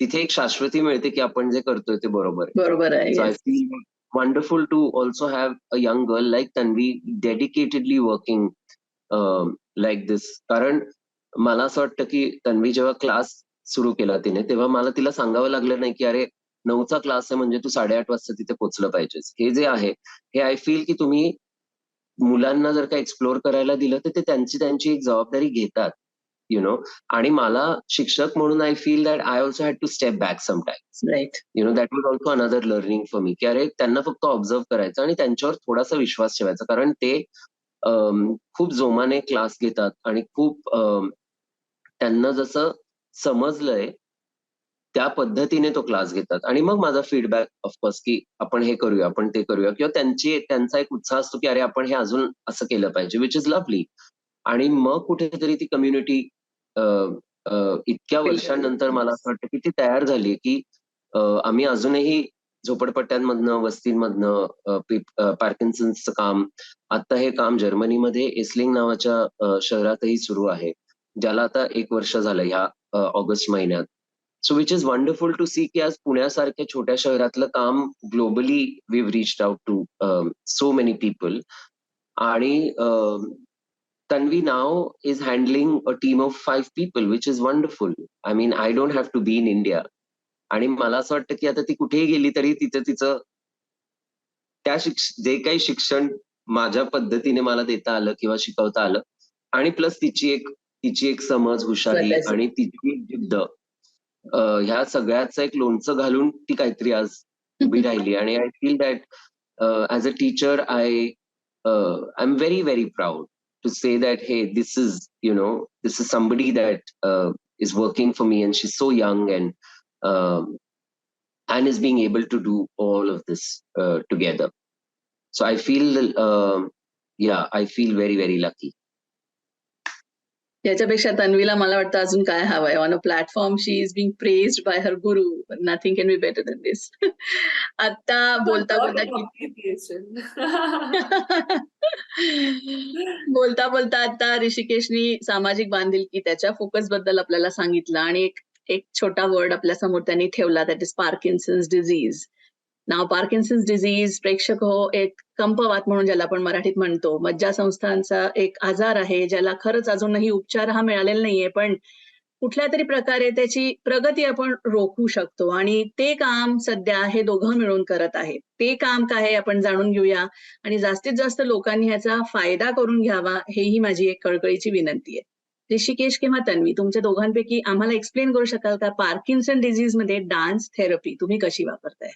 तिथे एक शाश्वती मिळते की आपण जे करतोय ते बरोबर आहे. बरोबर आहे. So I Yes. feel wonderful to also have a young girl like Tanvi dedicatedly working like this. कारण मला असं वाटतं की तन्वी जेव्हा क्लास सुरू केला तिने तेव्हा मला तिला सांगावं लागलं नाही की अरे 9चा क्लास आहे म्हणजे तू 8:30 वाजता तिथे पोहोचलं पाहिजेस. हे जे आहे हे आय फील की तुम्ही मुलांना जर का एक्सप्लोर करायला दिलं तर ते त्यांची एक जबाबदारी घेतात. आणि मला शिक्षक म्हणून I feel that I also had to step back sometimes. Right. That was also another learning for me की अरे त्यांना फक्त ऑब्झर्व करायचं आणि त्यांच्यावर थोडासा विश्वास ठेवायचा. कारण ते खूप जोमाने क्लास घेतात आणि खूप त्यांना जसं समजलंय त्या पद्धतीने तो क्लास घेतात. आणि मग माझा फीडबॅक ऑफकोर्स की आपण हे करूया, आपण ते करूया किंवा त्यांचा एक उत्साह असतो की अरे आपण हे अजून असं केलं पाहिजे, विच इज लवली. आणि मग कुठेतरी ती कम्युनिटी इतक्या वर्षांनंतर मला असं वाटतं की ती तयार झाली की आम्ही अजूनही झोपडपट्ट्यांमधनं वस्तींमधनं पार्किन्सन्सचं काम, आता हे काम जर्मनीमध्ये एस्लिंग नावाच्या शहरातही सुरू आहे, ज्याला आता 1 वर्ष झालं ह्या ऑगस्ट महिन्यात. So which is wonderful to see की आज पुण्यासारख्या छोट्या शहरातलं काम globally we've reached out to so many people. आणि Tanvi now is handling a team of 5 people, which is wonderful. I mean, I don't have to be in India. आणि मला असं वाटतं की आता ती कुठेही गेली तरी तिचं जे काही शिक्षण माझ्या पद्धतीने मला देता आलं किंवा शिकवता आलं आणि प्लस तिची एक समज, हुशारी आणि तिची एक जिद्द, ह्या सगळ्याचं एक लोणचं घालून ती काहीतरी आज उभी राहिली. आणि I feel that as a teacher I am very very proud to say that hey, this is somebody that is working for me and she's so young and is being able to do all of this together. So I feel I feel very very lucky. याच्यापेक्षा तन्वीला मला वाटतं अजून काय हवंय. On a platform she is being praised by her guru. Nothing can be better than this. आता बोलता बोलता आता ऋषिकेशनी सामाजिक बांधिलकी त्याच्या फोकस बद्दल आपल्याला सांगितलं आणि एक छोटा वर्ड आपल्या समोर त्यांनी ठेवला, that is Parkinson's disease. Now Parkinson's disease प्रेक्षक हो एक कंपवात म्हणून ज्याला आपण मराठीत म्हणतो, मज्जासंस्थांचा एक आजार आहे ज्याला खरंच अजूनही उपचार हा मिळालेला नाहीये, पण कुठल्या तरी प्रकारे त्याची प्रगती आपण रोखू शकतो आणि ते काम सध्या हे दोघं मिळून करत आहेत. ते काम काय आहे आपण जाणून घेऊया आणि जास्तीत जास्त लोकांनी ह्याचा फायदा करून घ्यावा, हेही माझी एक कळकळीची विनंती आहे. ऋषिकेश किंवा तन्वी, तुमच्या दोघांपैकी आम्हाला एक्सप्लेन करू शकाल का पार्किन्सन डिझीज मध्ये डान्स थेरपी तुम्ही कशी वापरताय?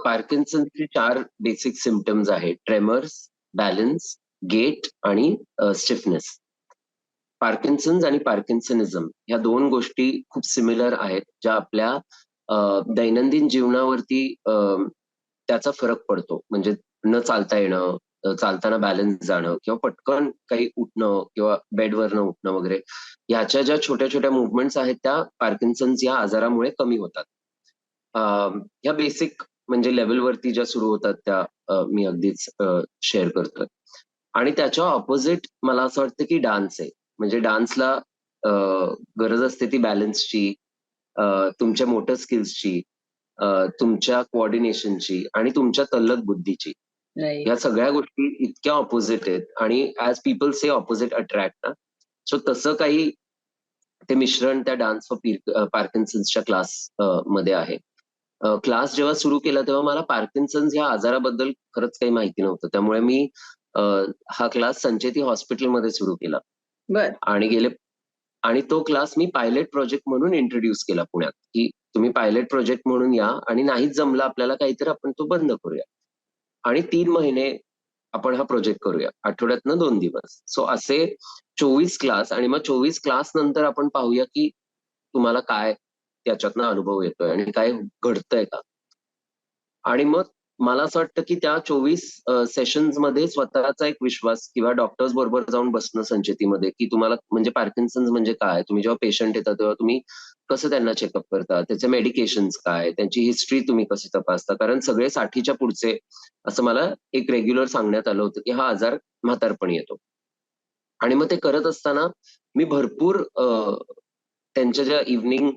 पार्किन्सनचे 4 बेसिक सिम्पटम्स आहेत: ट्रेमर्स, बॅलन्स, गेट आणि स्टिफनेस. पार्किन्सन्स आणि पार्किन्सनिझम ह्या 2 गोष्टी खूप सिमिलर आहेत, ज्या आपल्या दैनंदिन जीवनावरती त्याचा फरक पडतो. म्हणजे न चालता येणं, चालताना बॅलन्स जाणं किंवा पटकन काही उठणं किंवा बेडवरनं उठणं वगैरे, ह्याच्या ज्या छोट्या छोट्या मुवमेंट्स आहेत त्या पार्किन्सन्स या आजारामुळे कमी होतात. ह्या बेसिक म्हणजे लेवलवरती ज्या सुरू होतात त्या मी अगदीच शेअर करतोय. आणि त्याच्या ऑपोजिट मला असं वाटतं की डान्स आहे. म्हणजे डान्सला गरज असते ती बॅलन्सची, तुमच्या मोटर स्किल्सची, तुमच्या कोऑर्डिनेशनची आणि तुमच्या तल्लख बुद्धीची. या सगळ्या गोष्टी इतक्या ऑपोजिट आहेत आणि ऍज पीपल से ऑपोजिट अट्रॅक्ट ना. सो तसं काही ते मिश्रण त्या डान्स फॉर पार्किन्सन्सच्या क्लास मध्ये आहे. क्लास जेव्हा सुरू केला तेव्हा मला पार्किन्सन्स ह्या आजाराबद्दल खरंच काही माहिती नव्हतं. त्यामुळे मी हा क्लास संचेती हॉस्पिटलमध्ये सुरू केला बर. आणि तो क्लास मी पायलट प्रोजेक्ट म्हणून इंट्रोड्यूस केला पुण्यात, की तुम्ही पायलट प्रोजेक्ट म्हणून या आणि नाहीच जमलं आपल्याला काहीतरी आपण तो बंद करूया. आणि 3 महिने आपण हा प्रोजेक्ट करूया, आठवड्यातनं 2 दिवस. सो असे 24 क्लास आणि मग 24 क्लास नंतर आपण पाहूया की तुम्हाला काय त्याच्यातनं अनुभव येतोय आणि काय घडतंय का. आणि मग मला असं वाटतं की त्या 24 सेशन्स मध्ये स्वतःचा एक विश्वास किंवा डॉक्टर्स बरोबर जाऊन बसणं संचेतीमध्ये, की तुम्हाला म्हणजे पार्किन्सन्स म्हणजे काय, तुम्ही जेव्हा पेशंट येतात तेव्हा तुम्ही कसं त्यांना चेकअप करता, त्याचे मेडिकेशन्स काय, त्यांची हिस्ट्री तुम्ही कशी तपासता, कारण सगळे 60च्या पुढचे असं मला एक रेग्युलर सांगण्यात आलं होतं की हा आजार म्हातारपणी येतो. आणि मग ते करत असताना मी भरपूर त्यांच्या ज्या इव्हनिंग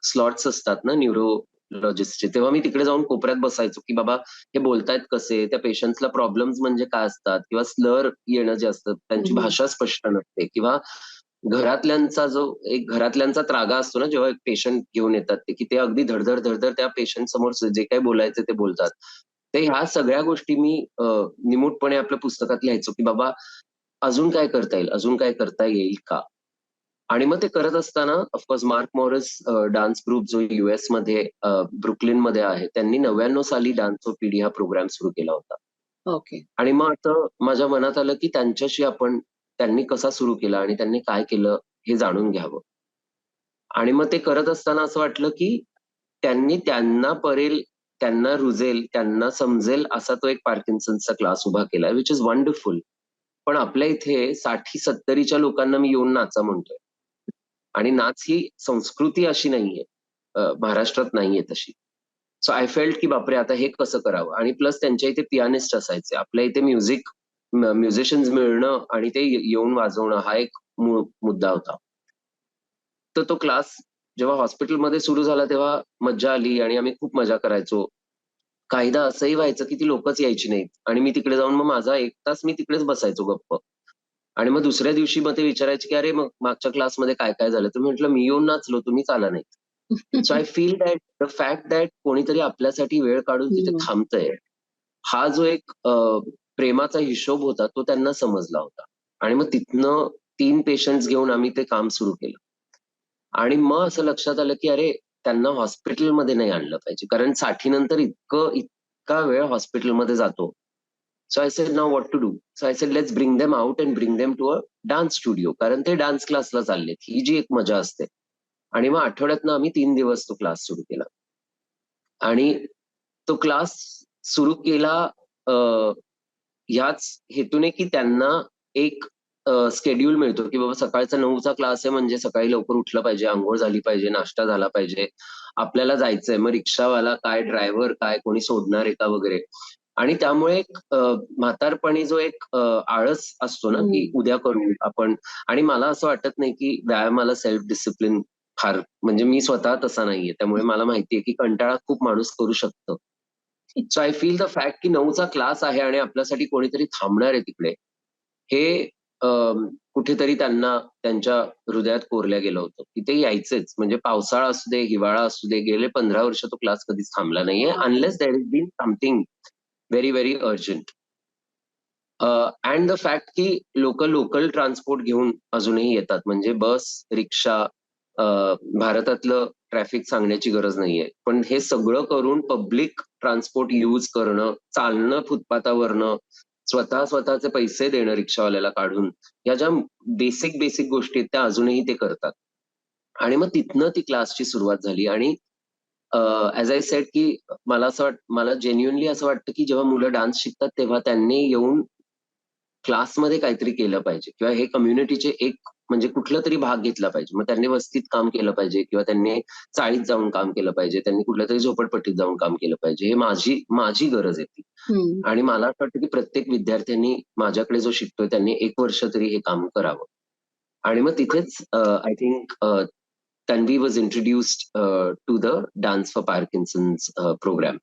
स्लॉट्स असतात ना न्यूरोलॉजिस्टचे, तेव्हा मी तिकडे जाऊन कोपऱ्यात बसायचो की बाबा हे बोलतायत कसे, त्या पेशंट्सला प्रॉब्लेम्स म्हणजे काय असतात, किंवा स्लर येणं जे असतं, त्यांची भाषा स्पष्ट नसते, किंवा घरातल्यांचा त्रागा असतो ना जेव्हा पेशंट घेऊन येतात ते, की ते अगदी धडधड धडधड त्या पेशंट समोर जे काही बोलायचं ते बोलतात. ते ह्या सगळ्या गोष्टी मी निमूटपणे आपल्या पुस्तकात लिहायचो की बाबा अजून काय करता येईल, अजून काय करता येईल का. आणि मग ते करत असताना of course mark Morris dance group जो US मध्ये ब्रुकलिन मध्ये आहे, त्यांनी 99 साली डान्स ऑफ PD हा प्रोग्राम सुरू केला होता. ओके. आणि मग असं माझ्या मनात आलं की त्यांच्याशी त्यांनी कसा सुरू केला आणि त्यांनी काय केलं हे जाणून घ्यावं. आणि मग ते करत असताना असं वाटलं की त्यांना परेल, त्यांना रुजेल, त्यांना समजेल असा तो एक पार्किन्सन्सचा क्लास उभा केलाय, विच इज वंडरफुल. पण आपल्या इथे 60-70च्या लोकांना मी येऊन नाचा म्हणतोय. आणि नाच ही संस्कृती अशी नाहीये, महाराष्ट्रात नाहीये तशी. सो आय फेल्ट की बापरे आता हे कसं करावं. आणि प्लस त्यांच्या इथे पियानिस्ट असायचे, आपल्या इथे म्युझिशियन्स मिळणं आणि ते येऊन वाजवणं हा एक मुद्दा होता. तर तो क्लास जेव्हा हॉस्पिटलमध्ये सुरू झाला तेव्हा मज्जा आली आणि आम्ही खूप मजा करायचो. काहीदा असंही व्हायचं की ती लोकच यायची नाहीत आणि मी तिकडे जाऊन मग माझा 1 तास मी तिकडेच बसायचो गप्प. आणि मग दुसऱ्या दिवशी मग ते विचारायचे की अरे मग मागच्या क्लासमध्ये काय काय झालं, तर म्हटलं मी येऊन नाचलो, तुम्हीच आला नाही. So I feel that the fact that कोणीतरी आपल्यासाठी वेळ काढून तिथे थांबतंय, हा जो एक प्रेमाचा हिशोब होता तो त्यांना समजला होता. आणि मग तिथनं 3 पेशंट्स घेऊन आम्ही ते काम सुरू केलं. आणि मग असं लक्षात आलं की अरे त्यांना हॉस्पिटलमध्ये नाही आणलं पाहिजे, कारण 60 नंतर इतका वेळ हॉस्पिटलमध्ये जातो. So I said now what to do. So I said let's bring them out and bring them to a dance studio, कारण ते डान्स क्लासला चाललेत, ही जी एक मजा असते. आणि मग आठवड्यातनं आम्ही 3 दिवस तो क्लास सुरू केला. आणि तो क्लास सुरू केला ह्याच हेतूने की त्यांना एक शेड्यूल मिळतो की बाबा सकाळचा 9चा क्लास आहे म्हणजे सकाळी लवकर उठलं पाहिजे, अंघोळ झाली पाहिजे, नाश्ता झाला पाहिजे, आपल्याला जायचंय. मग रिक्षावाला काय, ड्रायव्हर काय, कोणी सोडणार आहे का वगैरे. आणि त्यामुळे एक म्हातारपणी जो एक आळस असतो ना की उद्या करू आपण. आणि मला असं वाटत नाही की व्यायामाला सेल्फ डिसिप्लिन फार, म्हणजे मी स्वतः तसा नाहीये, त्यामुळे मला माहितीये की कंटाळा खूप माणूस करू शकतो. So I feel the fact की 9चा क्लास आहे आणि आपल्यासाठी कोणीतरी थांबणार आहे तिकडे, हे कुठेतरी त्यांना त्यांच्या हृदयात कोरल्या गेलं होतं की ते यायचेच. म्हणजे पावसाळा असू दे, हिवाळा असू दे, गेले 15 वर्ष तो क्लास कधीच थांबला नाहीये, unless there is been something very very urgent. And the fact की लोकल ट्रान्सपोर्ट घेऊन अजूनही येतात, म्हणजे बस, रिक्षा, भारतातलं ट्रॅफिक सांगण्याची गरज नाहीये, पण हे सगळं करून पब्लिक ट्रान्सपोर्ट यूज करणं, चालणं फुटपाथावरनं, स्वतःचे पैसे देणं रिक्षावाल्याला काढून, या ज्या बेसिक गोष्टी आहेत त्या अजूनही ते करतात. आणि मग तिथनं ती क्लासची सुरुवात झाली. आणि ऍज आय सेड की मला जेन्युअनली असं वाटतं की जेव्हा मुलं डान्स शिकतात तेव्हा त्यांनी येऊन क्लासमध्ये काहीतरी केलं पाहिजे, किंवा हे कम्युनिटीचे एक म्हणजे कुठला तरी भाग घेतला पाहिजे. मग त्यांनी वस्तीत काम केलं पाहिजे, किंवा त्यांनी चाळीत जाऊन काम केलं पाहिजे, त्यांनी कुठल्या तरी झोपडपट्टीत जाऊन काम केलं पाहिजे. हे माझी गरज आहे ती. आणि मला असं वाटतं की प्रत्येक विद्यार्थ्यांनी माझ्याकडे जो शिकतोय त्यांनी 1 वर्ष तरी हे काम करावं. आणि मग तिथेच I think Tanvi was introduced to the dance for Parkinson's programme.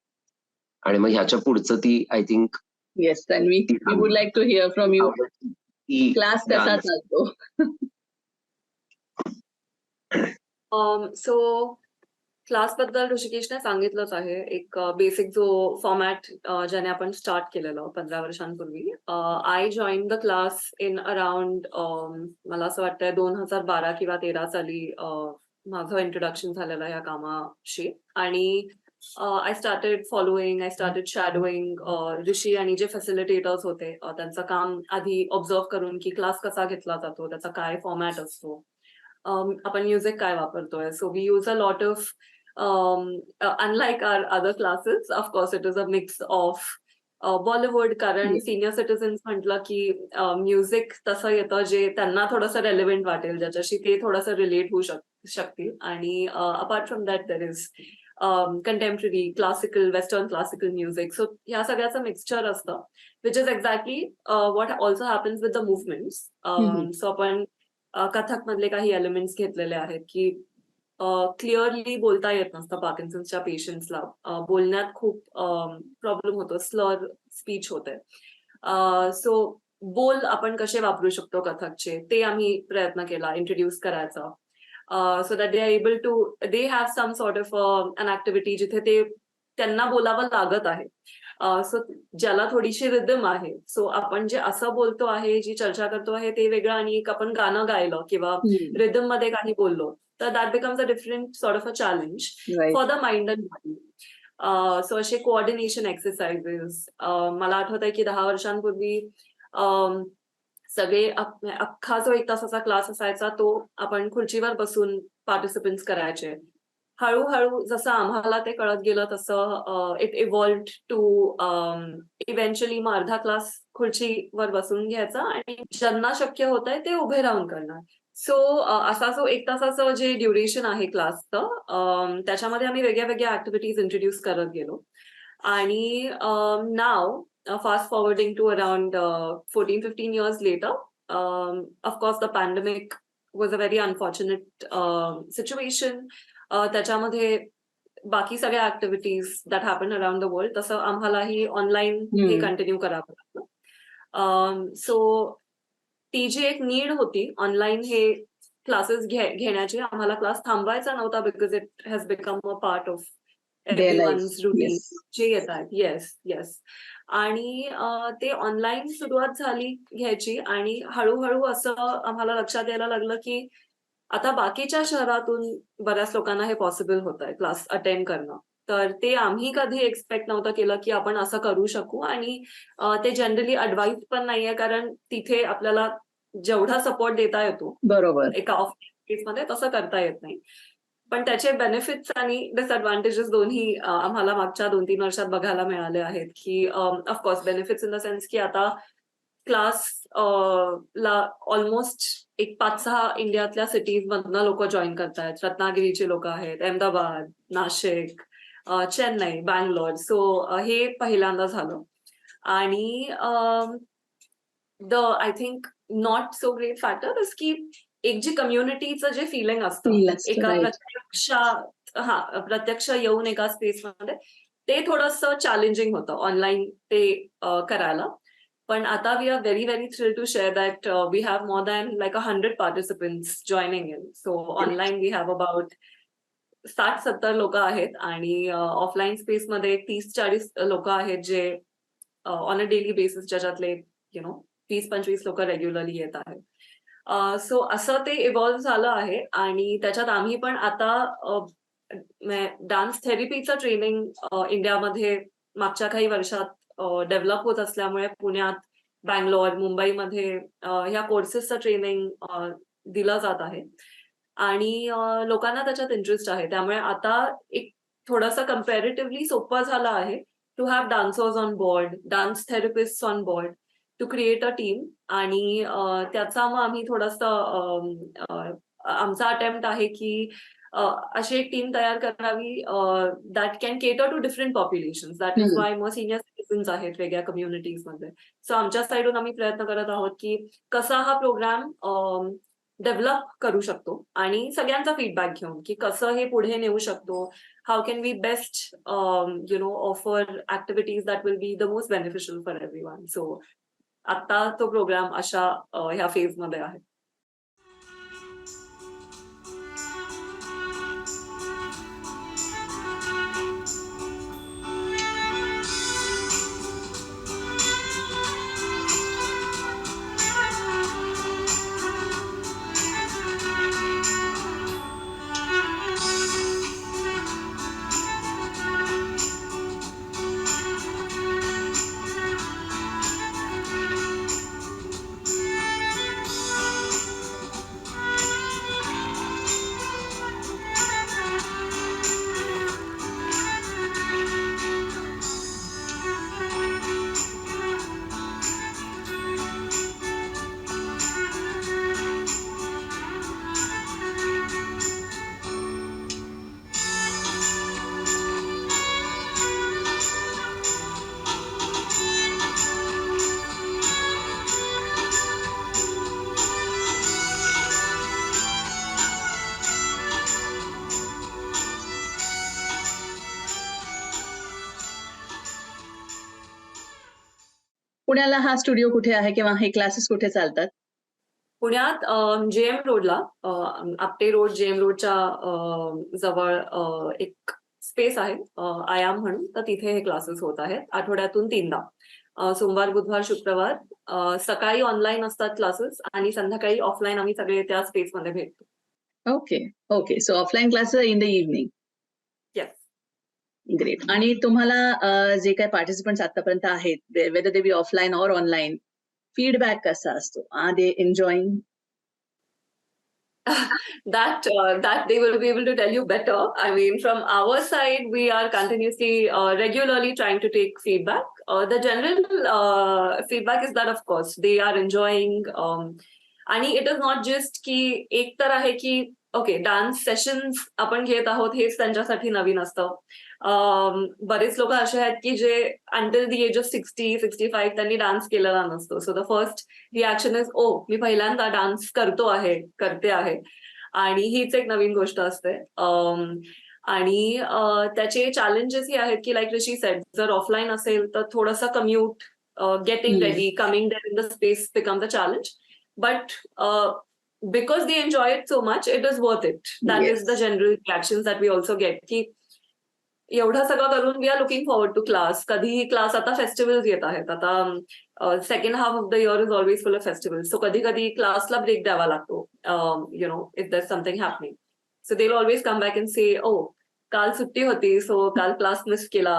आणि मग ह्याच्या पुढचं ती I think yes Tanvi, we would like to hear from you. Class कसा चालतो? सो क्लासबद्दल ऋषिकेशने सांगितलंच आहे. एक बेसिक जो फॉर्मॅट ज्याने आपण स्टार्ट केलेलं 15 वर्षांपूर्वी. I join the class in around मला असं वाटतंय 2012 किंवा 13 साली माझं इंट्रोडक्शन झालेलं या कामाशी. आणि I started following, I started shadowing Rishi आणि जे फॅसिलिटेटर्स होते त्यांचं काम आधी ऑब्झर्व करून की क्लास कसा घेतला जातो, त्याचा काय फॉर्मॅट असतो, आपण म्युझिक काय वापरतोय. So we use a lot of unlike our other classes, of course, it is a mix of Bollywood. कारण Yes. सिनियर सिटीजन्स म्हटलं की म्युझिक तसं येतं जे त्यांना थोडंसं रेलेव्हेंट वाटेल, ज्याच्याशी ते थोडंसं रिलेट होऊ शकतील. आणि apart from that there is contemporary, classical, western classical music. So ह्या सगळ्याचं मिक्सचर असतं, which is exactly what also happens with the movements. So आपण कथक मधले काही एलिमेंट्स घेतलेले आहेत की क्लिअरली बोलता येत नसतं पार्किन्सनच्या पेशंट्सला. बोलण्यात खूप प्रॉब्लेम होतो, स्लर स्पीच होते. सो बोल आपण कसे वापरू शकतो कथकचे, ते आम्ही प्रयत्न केला इंट्रोड्यूस करायचा. So that they are able to, they have some sort of an activity जिथे ते त्यांना बोलावं लागत आहे. सो ज्याला थोडीशी रिदम आहे. सो आपण जे असं बोलतो आहे, जी चर्चा करतो आहे ते वेगळं, आणि एक आपण गाणं गायलं किंवा रिदम मध्ये काही बोललो तर that becomes a different sort of a challenge Right. For the mind and body. So असे कोऑर्डिनेशन एक्सरसाइजेस मला आठवत आहे की 10 वर्षांपूर्वी सगळे अख्खा जो 1 तासाचा क्लास असायचा तो आपण खुर्चीवर बसून पार्टिसिपंट्स करायचे. हळूहळू जसं आम्हाला ते कळत गेलं तसं इट इव्हॉल्व्ड टू इव्हेंच्युअली मग अर्धा क्लास खुर्चीवर बसून घ्यायचा आणि ज्यांना शक्य होतंय ते उभे राहून करणार. सो असा जो 1 तासाचं जे ड्युरेशन आहे क्लासचं, त्याच्यामध्ये आम्ही वेगळ्या वेगळ्या ऍक्टिव्हिटीज इंट्रोड्यूस करत गेलो. आणि नाव fast forwarding to around 14-15 years later, of course the pandemic was a very unfortunate situation. त्याच्यामध्ये बाकी सगळ्या activities that happen around the world तसं आम्हालाही ऑनलाईन हे कंटिन्यू करावं लागलं. सो ती जी एक नीड होती ऑनलाईन हे क्लासेस घेण्याची, आम्हाला क्लास थांबवायचा नव्हता because it has become a part of Their lives. Everyone's routine Yes. जे येत आहेत. येस. आणि ते ऑनलाईन सुरुवात झाली घ्यायची आणि हळूहळू असं आम्हाला लक्षात यायला लागलं की आता बाकीच्या शहरातून बऱ्याच लोकांना हे पॉसिबल होत आहे क्लास अटेंड करणं. तर ते आम्ही कधी एक्सपेक्ट नव्हतं केलं की आपण असं करू शकू. आणि ते जनरली ऍडवाइस पण नाहीये, कारण तिथे आपल्याला जेवढा सपोर्ट देता येतो बरोबर. एका ऑफिस मध्ये तसं करता येत नाही. पण त्याचे बेनिफिट्स आणि डिसएडव्हान्टेजेस दोन्ही आम्हाला मागच्या 2-3 वर्षात बघायला मिळाले आहेत. की of course benefits in the sense की आता क्लास ला ऑलमोस्ट एक 5-6 इंडियातल्या सिटीज मधनं लोक जॉईन करतायत. रत्नागिरीचे लोक आहेत, अहमदाबाद, नाशिक, चेन्नई, बँगलोर. सो हे पहिल्यांदा झालं. आणि the I think not so great factor is की एक जी कम्युनिटीचं जे फिलिंग असतं Feel असतं, एका right. प्रत्यक्ष येऊन एका स्पेसमध्ये, ते थोडंसं चॅलेंजिंग होतं ऑनलाईन ते करायला. पण आता we are very very thrilled to share that we have more than like 100 participants joining in. So online we have about 60-70 लोक आहेत आणि ऑफलाईन स्पेसमध्ये 30-40 लोक आहेत जे ऑन अ डेली बेसिस ज्याच्यातले 20-25 लोक रेग्युलरली येत आहेत. सो असं ते इव्हॉल्व्ह झालं आहे. आणि त्याच्यात आम्ही पण आता डान्स थेरपीचं ट्रेनिंग इंडियामध्ये मागच्या काही वर्षात डेव्हलप होत असल्यामुळे पुण्यात, बँगलोर, मुंबईमध्ये ह्या कोर्सेसचं ट्रेनिंग दिलं जात आहे. आणि लोकांना त्याच्यात इंटरेस्ट आहे. त्यामुळे आता एक थोडंसं कम्पॅरेटिव्हली सोपं झालं आहे to have dancers on board, dance therapist on board, to create a team. आणि त्याचा मग आम्ही थोडंसं आमचा अटेम्प्ट आहे की अशी एक टीम तयार करावी that can cater to different population. That is why मग सिनियर सिटीजन्स आहेत वेगळ्या कम्युनिटीजमध्ये. सो आमच्या साईडून आम्ही प्रयत्न करत आहोत की कसा हा प्रोग्राम डेव्हलप करू शकतो आणि सगळ्यांचा फीडबॅक घेऊन की कसं हे पुढे नेऊ शकतो. How can we best offer activities that will be the most beneficial for everyone. So आता तो प्रोग्राम अशा ह्या फेजमध्ये आहे. पुण्याला हा स्टुडिओ कुठे आहे किंवा हे क्लासेस कुठे चालतात? पुण्यात जेएम रोडला, आपटे रोड जेएम रोडच्या जवळ एक स्पेस आहे, आयाम म्हणून, तर तिथे हे क्लासेस होत आहेत आठवड्यातून 3दा. सोमवार, बुधवार, शुक्रवार. सकाळी ऑनलाईन असतात क्लासेस आणि संध्याकाळी ऑफलाईन आम्ही सगळे त्या स्पेसमध्ये भेटतो. Okay. So offline classes in the evening. Yes. Great. आणि तुम्हाला जे काही पार्टिसिपंट्स आतापर्यंत आहेत, whether they B offline or online, feedback कसा असतो? Are they enjoying? That they will be able to tell you better. I mean, from our side, we are continuously, regularly trying to take feedback. The general feedback is that, of course, they are enjoying. आणि it is not just की एक तर आहे की ओके डान्स सेशन्स आपण घेत आहोत हेच त्यांच्यासाठी नवीन असतं. बरेच लोक असे आहेत की जे अंटिल दी एज ऑफ 60-65 त्यांनी डान्स केलेला नसतो. So the first reaction is me पहिल्यांदा डान्स करते आहे, आणि हीच एक नवीन गोष्ट असते. आणि त्याचे चॅलेंजेस हे आहेत की लाईक ऋषी सेड, जर ऑफलाईन असेल तर थोडंसं commute, getting ready, coming there in the space become the challenge. But because they enjoy it so much, it is worth it. That is the general reactions that we also get. की एवढं सगळं करून we are looking forward to class. कधीही क्लास, आता फेस्टिवल्स येत आहेत, आता second half of the year is always full of festivals. So कधी कधी क्लासला ब्रेक द्यावा लागतो, if there something happening. So they will always come back and say काल सुट्टी होती, सो काल क्लास मिस केला,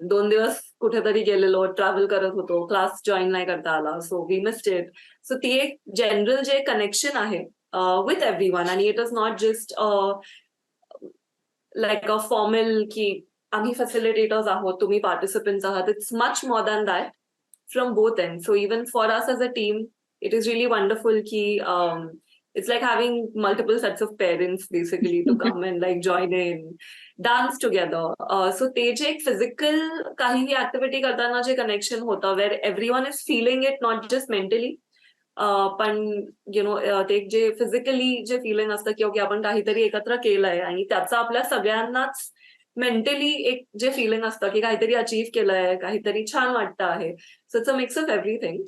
2 दिवस कुठेतरी गेलेलो, ट्रॅव्हल करत होतो, क्लास जॉईन नाही करता आला, so we missed it. So ती एक जनरल जे कनेक्शन आहे विथ एव्हरीवन, आणि it is not just like a formal की आम्ही फॅसिलिटेटर्स आहोत, तुम्ही पार्टिसिपंट्स आहात. It's much more than that from both end. So even for us as a team, it is really wonderful की it's like having multiple sets of parents basically to come and like join in, dance together. So ते जे एक फिजिकल काहीही ऍक्टिव्हिटी करताना जे कनेक्शन होतं, where everyone is feeling it, not just mentally, पण ते जे फिजिकली जे फिलिंग असतं की ओके आपण काहीतरी एकत्र केलंय आणि त्याचा आपल्या सगळ्यांनाच मेंटली एक जे फिलिंग असतं की काहीतरी अचीव्ह केलंय, काहीतरी छान वाटतं आहे. So it's a mix of everything.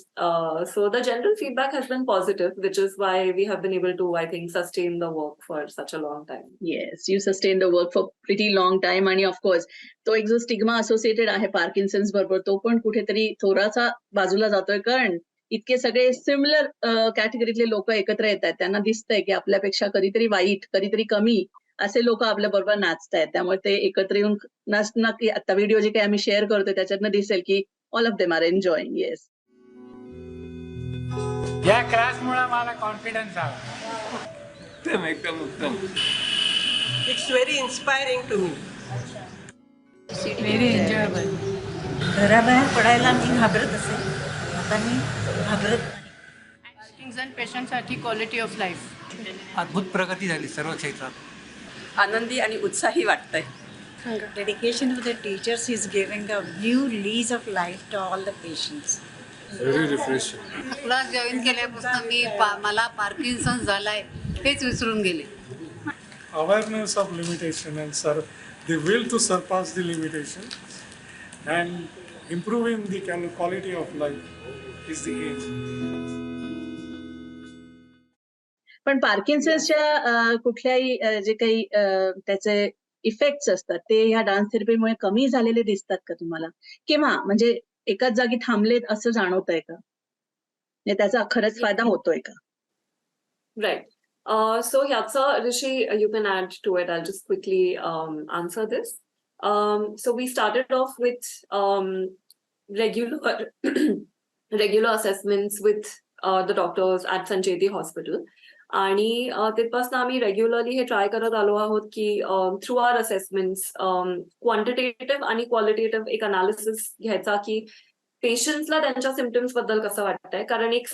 So the general feedback has been positive, which is why we have been able to, I think, sustain the work for such a long time. Yes, you sustain the work for pretty long time. आणि ऑफकोर्स तो एक जो स्टिग्मा असोसिएटेड आहे पार्किन्सन्स बरोबर, तो पण कुठेतरी थोडासा बाजूला जातोय, कारण इतके सगळे सिमिलर कॅटेगरीतले लोक एकत्र येत आहेत. त्यांना दिसतंय की आपल्यापेक्षा कधीतरी वाईट, कधीतरी कमी असे लोक आपल्या बरोबर नाचतायत. त्यामुळे ते एकत्र येऊन नाचणं, की आता व्हिडिओ जे काही आम्ही शेअर करतोय त्याच्यातनं दिसेल की all of them are enjoying. Yes, या क्लासमुळे मला कॉन्फिडन्स आला. एकदम उत्तम. It's very inspiring to me. Very enjoyable. घराबाहेर पडायला मी घाबरत असे, आता मी घाबरत नाही. पार्किन्सन पेशंटसाठी क्वालिटी ऑफ लाईफ. अद्भुत प्रगती झाली सर्व क्षेत्रात. आनंदी आणि उत्साही वाटतंय. Dedication of the teachers is giving a new lease of life to all the patients. Very refreshing. Class join केल्यापासून मला पार्किन्सन झालाय हेच विसरून गेले. Awareness of limitation and the will to surpass the limitation and improving the quality of life is the aim. पण पार्किन्सन्सच्या कुठल्याही जे काही त्याचे इफेक्ट्स असतात ते ह्या डान्स थेरपीमुळे कमी झालेले दिसतात का तुम्हाला, किंवा म्हणजे एकाच जागी थांबलेत असं जाणवतंय का, त्याचा खरंच फायदा होतोय का? राईट. So ह्याचा, Rishi, you can add to it. I'll just quickly answer this. So we started off with regular assessments with the doctors at Sancheti Hospital. आणि तिथपासून आम्ही रेग्युलरली हे ट्राय करत आलो आहोत की थ्रू आवर असेसमेंट्स क्वांटिटेटिव्ह आणि क्वालिटेटिव्ह एक अनालिसिस घ्यायचा की पेशंट्सला त्यांच्या सिम्पटम्स बद्दल कसं वाटतंय. कारण एक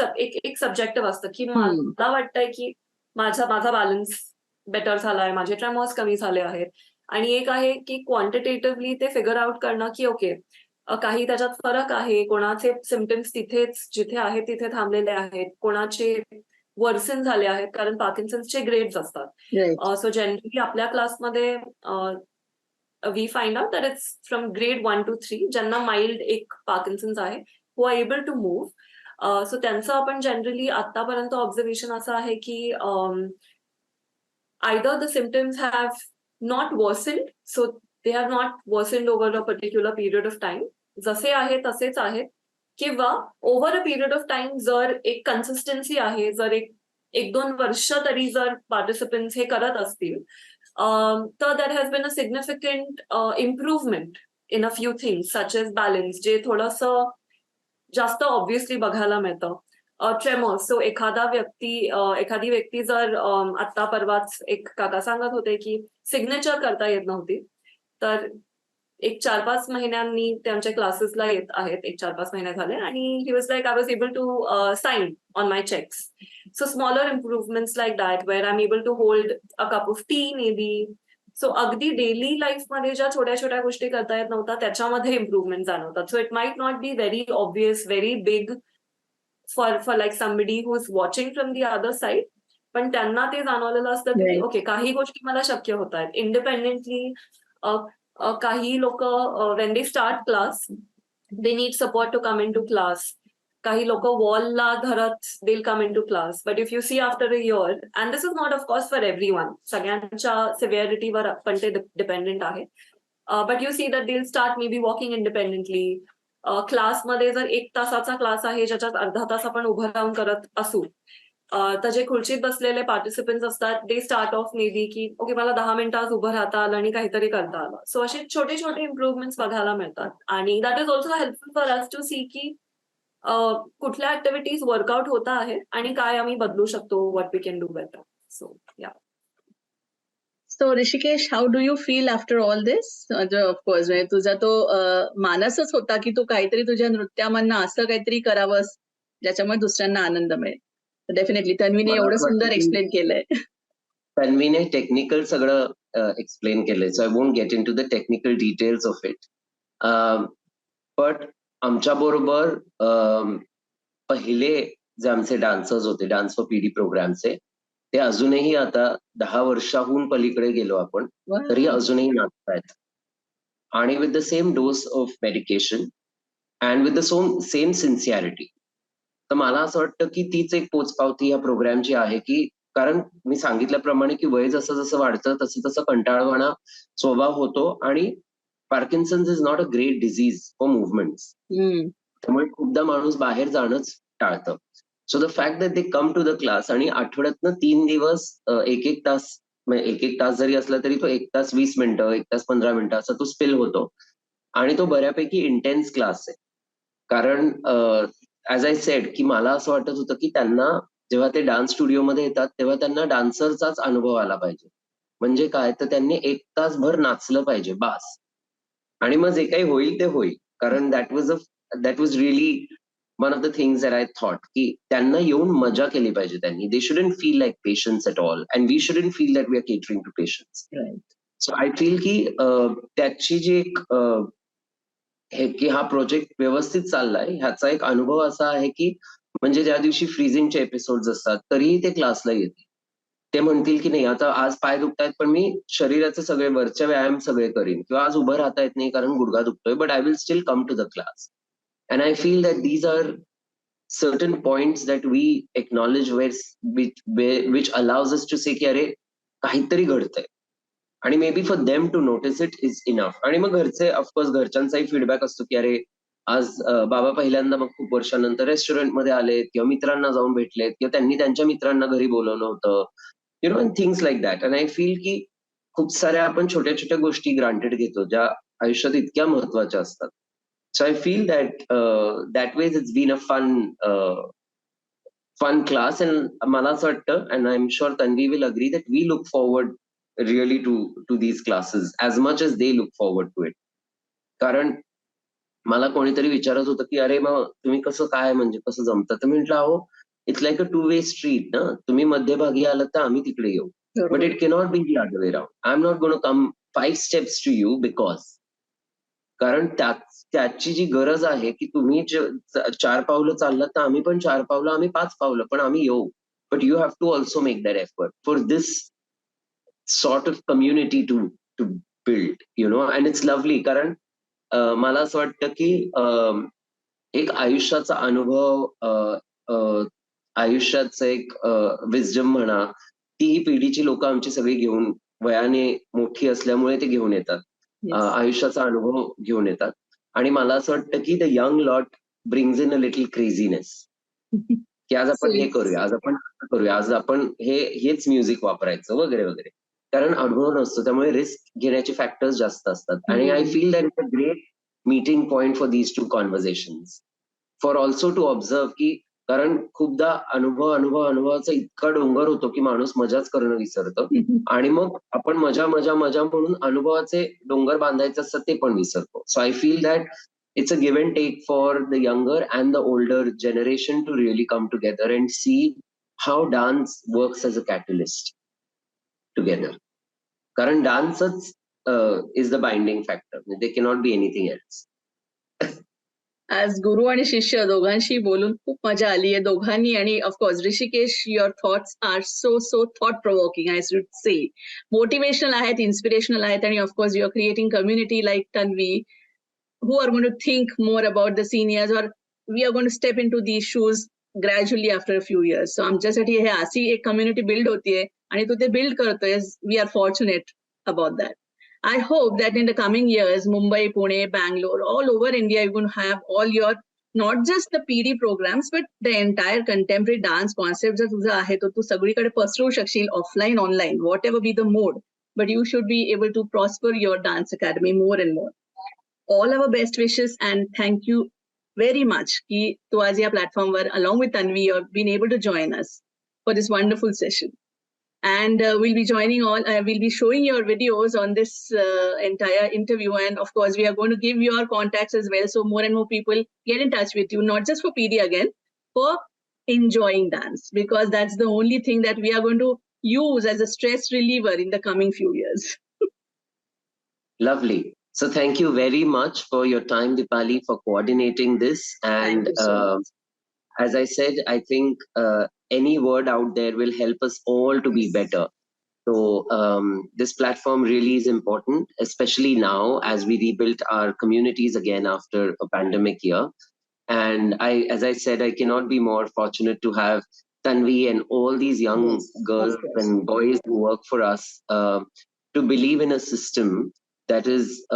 सब्जेक्टिव्ह असतं की मला वाटतंय की माझा बॅलन्स बेटर झालाय, माझे ट्रेमर्स कमी झाले आहेत. आणि एक आहे की क्वांटिटेटिव्हली ते फिगर आउट करणं की ओके काही त्याच्यात फरक आहे, कोणाचे सिम्पटम्स तिथेच जिथे आहेत तिथे थांबलेले आहेत, कोणाचे वर्सन झाले आहेत, कारण पार्किन्सन्सचे ग्रेड्स असतात. सो जनरली आपल्या क्लासमध्ये we find out that it's from grade 1 to 3, ज्यांना माइल्ड एक पार्किन्सन्स आहे, who are able to move. So त्यांचं आपण जनरली आतापर्यंत ऑब्झर्वेशन असं आहे की either the symptoms have not worsened, so they have not worsened over a particular period of time, जसे आहे तसेच आहेत, किंवा over a period of time जर एक कन्सिस्टन्सी आहे, जर एक 2 वर्ष तरी जर पार्टिसिपंट्स हे करत असतील, तर that has been a significant improvement in a few things such as balance, जे थोडंसं जास्त ऑब्व्हियसली बघायला मिळतं. ट्रेमर्स, सो एखादी व्यक्ती जर आता परवाच एक काका सांगत होते की सिग्नेचर करता येत नव्हती, तर एक 4-5 महिन्यांनी त्यांच्या क्लासेसला येत आहेत, एक 4-5 महिने झाले, आणि he was like I was able to sign on my cheques. So smaller improvements like that, where I am able to hold a cup of tea maybe. So अगदी डेली लाईफमध्ये ज्या छोट्या छोट्या गोष्टी करता येत नव्हत्या त्याच्यामध्ये इम्प्रूव्हमेंट जाणवतात. So it might not be very obvious, very big for like somebody who's watching from the other side, पण त्यांना ते जाणवलेलं असतं की Right. ओके, काही गोष्टी मला शक्य होत आहेत इंडिपेंडेंटली. काही लोक when they start class they need support to come in to class. काही लोक वॉलला धरत they come in to class, but if you see after a year, and this is not of course for everyone, सगळ्यांच्या सिव्हिअरिटीवर पण ते डिपेंडेंट आहे, but you see that they start maybe walking independently. क्लासमध्ये जर 1 तासाचा क्लास आहे ज्याच्यात अर्धा तास आपण उभं राहून करत असू, तर जे खुर्चीत बसलेले पार्टिसिपंट्स असतात they start of may be की ओके, मला 10 मिनिटं आज उभं राहता आलं आणि काहीतरी करता आलं. सो असे छोटे छोटे इम्प्रूव्हमेंट्स बघायला मिळतात, आणि that is also helpful for us to see की कुठल्या ऍक्टिव्हिटीज वर्कआउट होत आहे आणि काय आम्ही बदलू शकतो, what we can do better. So yeah. So Rishikesh, how do you feel after all this? Of course, म्हणजे तुझा तो मानसच होता की तू काहीतरी तुझ्या नृत्यामधनं असं काहीतरी करावंस ज्याच्यामुळे दुसऱ्यांना आनंद मिळेल. डेफिनेटली तन्वीने मला एवढं असं सुंदर वाटतं की एक्सप्लेन केलंय. तन्वीने टेक्निकल सगळं एक्सप्लेन केलंय, so I won't get into the technical details of it. But आमच्या बरोबर पहिले जे आमचे डान्सर्स होते, डान्स फॉर पीडी प्रोग्रामचे, ते अजूनही आता 10 वर्षाहून पलीकडे गेलो आपण, तरी अजूनही नाचतायत, आणि with the same dose of medication and with the same sincerity. तर मला असं वाटतं की तीच एक पोचपावती या प्रोग्रामची आहे, की कारण मी सांगितल्याप्रमाणे की वय जसं जसं वाढतं तसं तसं कंटाळवाणा स्वभाव होतो, आणि Parkinson's is not a great disease for movements, त्यामुळे खूपदा माणूस बाहेर जाणंच टाळतं. So the fact that they come to the class, आणि आठवड्यातनं 3 दिवस 1-1 तास, म्हणजे 1-1 तास जरी असला तरी तो 1 तास 20 मिनिटं, 1 तास 15 मिनिटं असा तो स्पेल होतो, आणि तो बऱ्यापैकी इंटेन्स क्लास आहे. कारण ऍज आय सेड की मला असं वाटत होतं की त्यांना जेव्हा ते डान्स स्टुडिओमध्ये येतात तेव्हा त्यांना डान्सरचाच अनुभव आला पाहिजे. म्हणजे काय, तर त्यांनी 1 तासभर नाचलं पाहिजे बास, आणि मग जे काही होईल ते होईल. कारण that was really one of the things that I thought, की त्यांना येऊन मजा केली पाहिजे त्यांनी. They shouldn't feel like patients at all, and we shouldn't feel that we are catering to patients. So I feel की त्याची जी एक हे की हा प्रोजेक्ट व्यवस्थित चाललाय ह्याचा एक अनुभव असा आहे की म्हणजे ज्या दिवशी फ्रीजिंगचे एपिसोड असतात तरीही ते क्लासला येतील. ते म्हणतील की नाही, आता आज पाय दुखतायत पण मी शरीराचे सगळे वरचे व्यायाम सगळे करीन, किंवा आज उभं राहता येत नाही कारण गुडघा दुखतोय, but I will still come to the class. And I feel that these are certain points that we acknowledge which allows us to say की अरे काहीतरी घडतंय, आणि maybe for them to notice it is enough. आणि मग घरचे, ऑफकोर्स घरच्यांचाही फीडबॅक असतो की अरे आज बाबा पहिल्यांदा मग खूप वर्षानंतर रेस्टॉरंटमध्ये आलेत, किंवा मित्रांना जाऊन भेटलेत, किंवा त्यांनी त्यांच्या मित्रांना घरी बोलवलं होतं, U know, and things like that. And I feel की खूप साऱ्या आपण छोट्या छोट्या गोष्टी ग्रांटेड घेतो ज्या आयुष्यात इतक्या महत्वाच्या असतात. So I feel that that ways it's been a fun class, and मला असं वाटतं, and I'm sure Tanvi will agree, that we look forward really to these classes as much as they look forward to it. कारण मला कोणीतरी विचारत होतं की अरे मग तुम्ही कसं काय, म्हणजे कसं जमतं, तर म्हटलं अहो it's like a 2-way street ना, तुम्ही मध्यभागी आलात तर आम्ही तिकडे येऊ, but it cannot be the other way round. I am not gonna come 5 steps to you, because कारण त्याची जी गरज आहे की तुम्ही 4 पावलं चाललात तर आम्ही पण 4 पावलं, आम्ही 5 पावलं, पण आम्ही येऊ. But you have to also make that effort for this sort of community to build, you know, and it's lovely. कारण मला असं वाटतं की एक आयुष्याचा अनुभव, आयुष्याचं एक विजडम म्हणा, ती ही पिढीची लोक आमची सगळी घेऊन, वयाने मोठी असल्यामुळे ते घेऊन येतात. आयुष्याचा अनुभव घेऊन येतात. आणि मला असं वाटतं की the young lot brings in a little craziness, की आज आपण हे करूया, आज आपण करूया, आज आपण हेच म्युझिक वापरायचं वगैरे वगैरे. कारण अनुभव नसतो, त्यामुळे रिस्क घेण्याचे फॅक्टर्स जास्त असतात. आणि I feel that is a great meeting point for these two conversations, for also to observe, की कारण खूपदा अनुभवाचा इतका डोंगर होतो की माणूस मजाच करणं विसरतं. आणि मग आपण मजा म्हणून अनुभवाचे डोंगर बांधायचे असतात ते पण विसरतो. So I feel that it's a give and take for the younger and the older generation to really come together and see how dance works as a catalyst together. Karan dance is the binding factor. They cannot be anything else. आज गुरु आणि शिष्य दोघांशी बोलून खूप मजा आली आहे दोघांनी. आणि of course Rishikesh, your thoughts are so thought provoking, I should say. Motivational आहेत, इन्स्पिरेशनल आहेत. आणि of course you are creating community like Tanvi, who are going to think more about the seniors, or we are going to step into these shoes gradually after a few years. So आमच्यासाठी हे अशी एक कम्युनिटी बिल्ड होतीये आणि तू ते बिल्ड करतोय. We are fortunate about that. I hope that in the coming years, Mumbai, Pune, Bangalore, all over India, you're going to have all your, not just the PD programs, but the entire contemporary dance concept जर तुझं आहे तो तू सगळीकडे पसरवू शकशील, offline online, whatever be the mode, but you should be able to prosper your dance academy more and more. All our best wishes and thank you very much ki tu aaj ya platform were along with Tanvi you have been able to join us for this wonderful session. And we'll be showing your videos on this entire interview, and of course we are going to give your contacts as well, so more and more people get in touch with you, not just for PD again, for enjoying dance, because that's the only thing that we are going to use as a stress reliever in the coming few years. Lovely. So thank you very much for your time, Dipali, for coordinating this. And Thank you so much. as I said, I think any word out there will help us all to be better. So this platform really is important, especially now as we rebuilt our communities again after a pandemic year. And as I said, I cannot be more fortunate to have Tanvi and all these young girls and boys who work for us to believe in a system that is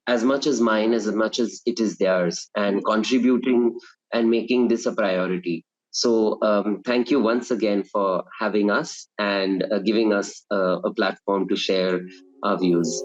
as much as mine, as much as it is theirs, and contributing and making this a priority. So thank you once again for having us and giving us a platform to share our views.